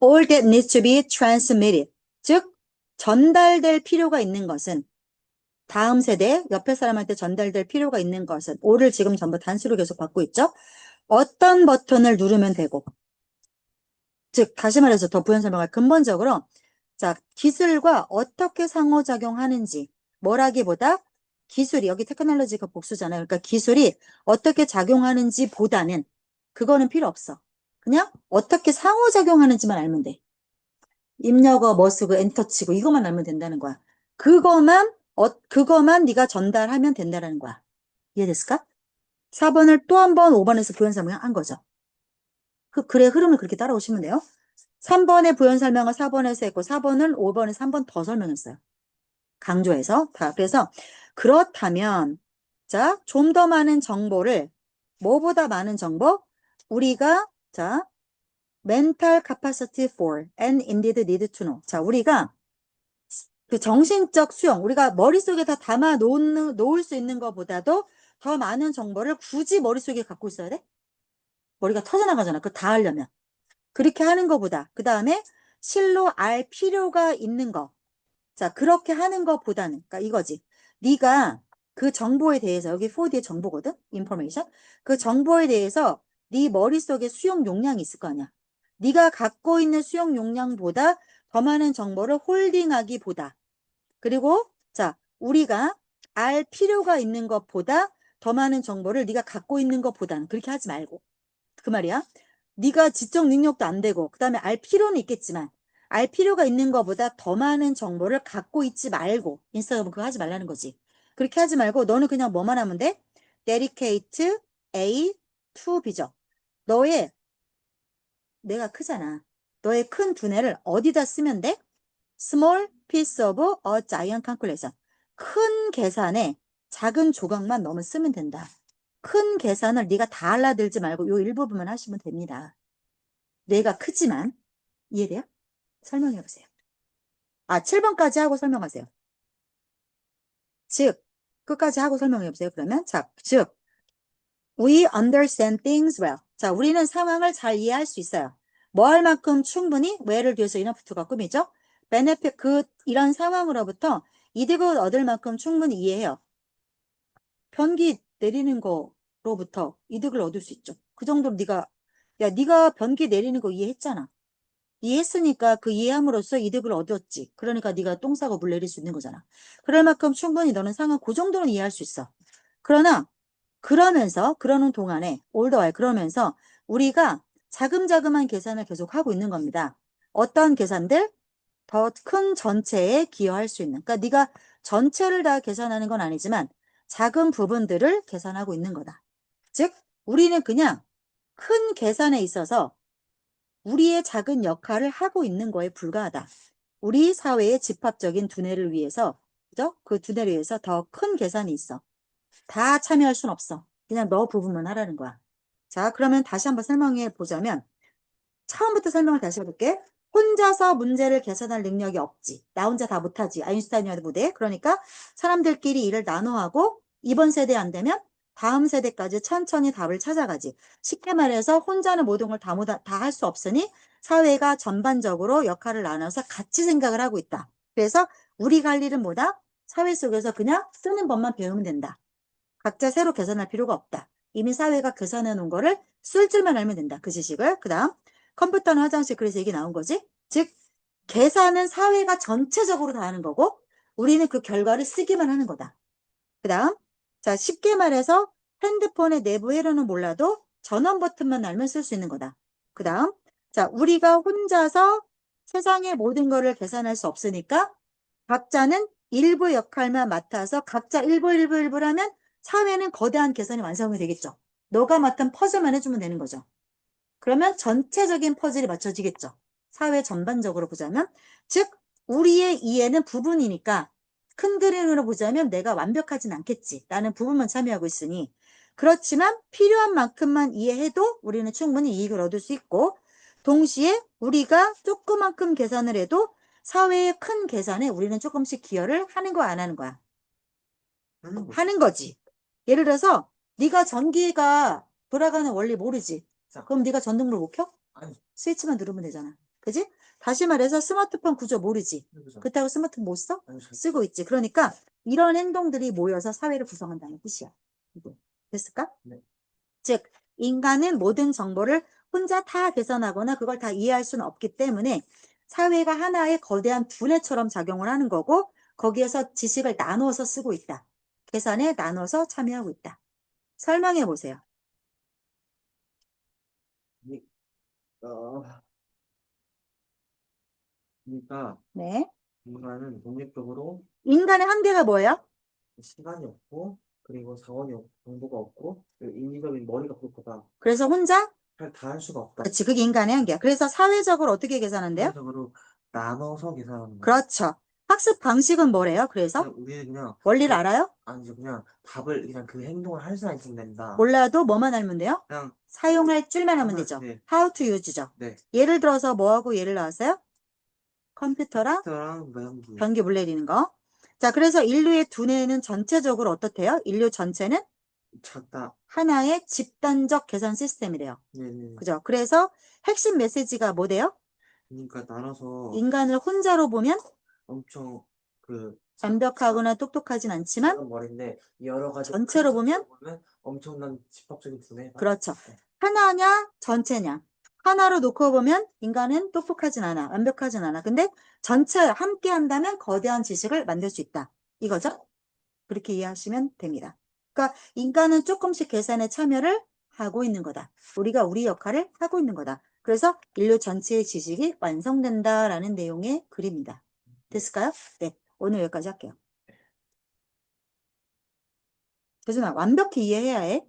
all that needs to be transmitted. 즉, 전달될 필요가 있는 것은 다음 세대, 옆에 사람한테 전달될 필요가 있는 것은 all을 지금 전부 단수로 계속 받고 있죠? 어떤 버튼을 누르면 되고 즉 다시 말해서 더 부연 설명할 근본적으로 자 기술과 어떻게 상호작용하는지 뭐라기보다 기술이 여기 테크놀로지가 복수잖아요. 그러니까 기술이 어떻게 작용하는지 보다는 그거는 필요 없어. 그냥 어떻게 상호작용하는지만 알면 돼. 입력어 뭐 쓰고 엔터 치고 이것만 알면 된다는 거야. 그거만 네가 전달하면 된다는 거야. 이해됐을까? 4번을 또 한 번 5번에서 부연 설명한 거죠. 그래 흐름을 그렇게 따라오시면 돼요. 3번의 부연 설명을 4번에서 했고 4번을 5번에서 한 번 더 설명했어요. 강조해서. 그래서 그렇다면 자, 좀 더 많은 정보를 뭐보다 많은 정보? 우리가 자, mental capacity for and indeed need to know. 자, 우리가 그 정신적 수용, 우리가 머릿속에 다 놓을 수 있는 것보다도 더 많은 정보를 굳이 머릿속에 갖고 있어야 돼? 머리가 터져나가잖아. 그거 다 하려면. 그렇게 하는 것보다 그 다음에 실로 알 필요가 있는 거. 자, 그렇게 하는 것보다는 그러니까 이거지. 네가 그 정보에 대해서 여기 4D의 정보거든. 인포메이션. 그 정보에 대해서 네 머릿속에 수용 용량이 있을 거 아니야. 네가 갖고 있는 수용 용량보다 더 많은 정보를 홀딩하기보다 그리고 자, 우리가 알 필요가 있는 것보다 더 많은 정보를 네가 갖고 있는 것보다는 그렇게 하지 말고 그 말이야. 네가 지적 능력도 안 되고 그다음에 알 필요는 있겠지만 알 필요가 있는 것보다 더 많은 정보를 갖고 있지 말고 인스타그램 그거 하지 말라는 거지. 그렇게 하지 말고 너는 그냥 뭐만 하면 돼? dedicate A to B죠. 너의 내가 크잖아. 너의 큰 두뇌를 어디다 쓰면 돼? small piece of a giant calculation. 큰 계산에 작은 조각만 넣으면 쓰면 된다. 큰 계산을 네가 다 알아들지 말고 요 일부분만 하시면 됩니다. 뇌가 크지만 이해돼요? 설명해 보세요. 7번까지 하고 설명하세요. 즉, 끝까지 하고 설명해 보세요. 그러면 자, 즉, we understand things well. 자, 우리는 상황을 잘 이해할 수 있어요. 뭐 할 만큼 충분히 well을 뒤에서 enough to가 꾸미죠. benefit 이런 상황으로부터 이득을 얻을 만큼 충분히 이해해요. 변기 내리는 거로부터 이득을 얻을 수 있죠. 그 정도로 네가 변기 내리는 거 이해했잖아. 이해했으니까 그 이해함으로써 이득을 얻었지. 그러니까 네가 똥 싸고 물 내릴 수 있는 거잖아. 그럴 만큼 충분히 너는 상황 그 정도는 이해할 수 있어. 그러나 그러는 동안에 all the while 그러면서 우리가 자금자금한 계산을 계속 하고 있는 겁니다. 어떤 계산들? 더 큰 전체에 기여할 수 있는. 그러니까 네가 전체를 다 계산하는 건 아니지만 작은 부분들을 계산하고 있는 거다. 즉, 우리는 그냥 큰 계산에 있어서 우리의 작은 역할을 하고 있는 거에 불과하다. 우리 사회의 집합적인 두뇌를 위해서, 그죠? 그 두뇌를 위해서 더 큰 계산이 있어. 다 참여할 순 없어. 그냥 너 부분만 하라는 거야. 자, 그러면 다시 한번 설명해 보자면, 처음부터 설명을 다시 해볼게. 혼자서 문제를 개선할 능력이 없지. 나 혼자 다 못하지. 아인슈타인이어도 못해. 그러니까 사람들끼리 일을 나눠하고 이번 세대 안 되면 다음 세대까지 천천히 답을 찾아가지. 쉽게 말해서 혼자는 모든 걸 다 할 수 없으니 사회가 전반적으로 역할을 나눠서 같이 생각을 하고 있다. 그래서 우리가 할 일은 뭐다? 사회 속에서 그냥 쓰는 법만 배우면 된다. 각자 새로 계산할 필요가 없다. 이미 사회가 계산해 놓은 거를 쓸 줄만 알면 된다. 그 지식을. 그 다음 컴퓨터는 화장실 그래서 얘기 나온 거지. 즉 계산은 사회가 전체적으로 다 하는 거고 우리는 그 결과를 쓰기만 하는 거다. 그 다음 자 쉽게 말해서 핸드폰의 내부 회로는 몰라도 전원 버튼만 알면 쓸 수 있는 거다. 그 다음 자 우리가 혼자서 세상의 모든 거를 계산할 수 없으니까 각자는 일부 역할만 맡아서 각자 일부를 하면 사회는 거대한 계산이 완성이 되겠죠. 너가 맡은 퍼즐만 해주면 되는 거죠. 그러면 전체적인 퍼즐이 맞춰지겠죠. 사회 전반적으로 보자면. 즉, 우리의 이해는 부분이니까 큰 그림으로 보자면 내가 완벽하진 않겠지. 나는 부분만 참여하고 있으니. 그렇지만 필요한 만큼만 이해해도 우리는 충분히 이익을 얻을 수 있고 동시에 우리가 조그만큼 계산을 해도 사회의 큰 계산에 우리는 조금씩 기여를 하는 거야, 안 하는 거야? 하는 거지. 하는 거지. 예를 들어서 네가 전기가 돌아가는 원리 모르지. 자, 그럼 네가 전등불 못 켜? 아니, 스위치만 누르면 되잖아. 그지? 다시 말해서 스마트폰 구조 모르지. 해보자. 그렇다고 스마트폰 못 써? 아니, 잘 쓰고 있지. 그러니까 이런 행동들이 모여서 사회를 구성한다는 뜻이야. 이거. 됐을까? 네. 즉 인간은 모든 정보를 혼자 다 계산하거나 그걸 다 이해할 수는 없기 때문에 사회가 하나의 거대한 두뇌처럼 작용을 하는 거고 거기에서 지식을 나누어서 쓰고 있다. 계산에 나눠서 참여하고 있다. 설명해 보세요. 이- 어, 그러니까 네. 인간은 독립적으로 인간의 한계가 뭐예요? 시간이 없고, 그리고 자원이 없고, 정보가 없고, 그리고 인위적인 머리가 부족하다. 그래서 혼자? 다 할 수가 없다. 그렇지. 그게 인간의 한계야. 그래서 사회적으로 어떻게 계산한대요? 사회적으로 나눠서 계산하는 거야. 그렇죠. 학습 방식은 뭐래요? 그래서 그냥 우리는 그냥 원리를 알아요? 아니죠. 그냥 답을 그냥 그 행동을 할 수만 있으면 된다. 몰라도 뭐만 알면 돼요? 그냥 사용할 줄만 하면 하면, 되죠. 네, How to use죠. 네. 예를 들어서 뭐하고 예를 나왔어요? 컴퓨터랑 컴퓨터랑 매운기 변기 물 내리는 거. 자, 그래서 인류의 두뇌는 전체적으로 어떻대요? 인류 전체는 작다. 하나의 집단적 계산 시스템이래요. 네네. 그죠? 그래서 핵심 메시지가 뭐래요? 그러니까 나눠서 인간을 혼자로 보면 엄청 그 완벽하거나 똑똑하진 않지만 작은 머리인데 여러 가지 전체로 보면 엄청난 집합적인 두뇌. 그렇죠. 하나냐 전체냐. 하나로 놓고 보면 인간은 똑똑하진 않아. 완벽하진 않아. 근데 전체 함께 한다면 거대한 지식을 만들 수 있다. 이거죠? 그렇게 이해하시면 됩니다. 그러니까 인간은 조금씩 계산에 참여를 하고 있는 거다. 우리가 우리 역할을 하고 있는 거다. 그래서 인류 전체의 지식이 완성된다라는 내용의 글입니다. 됐을까요? 네. 오늘 여기까지 할게요. 재준아, 완벽히 이해해야 해.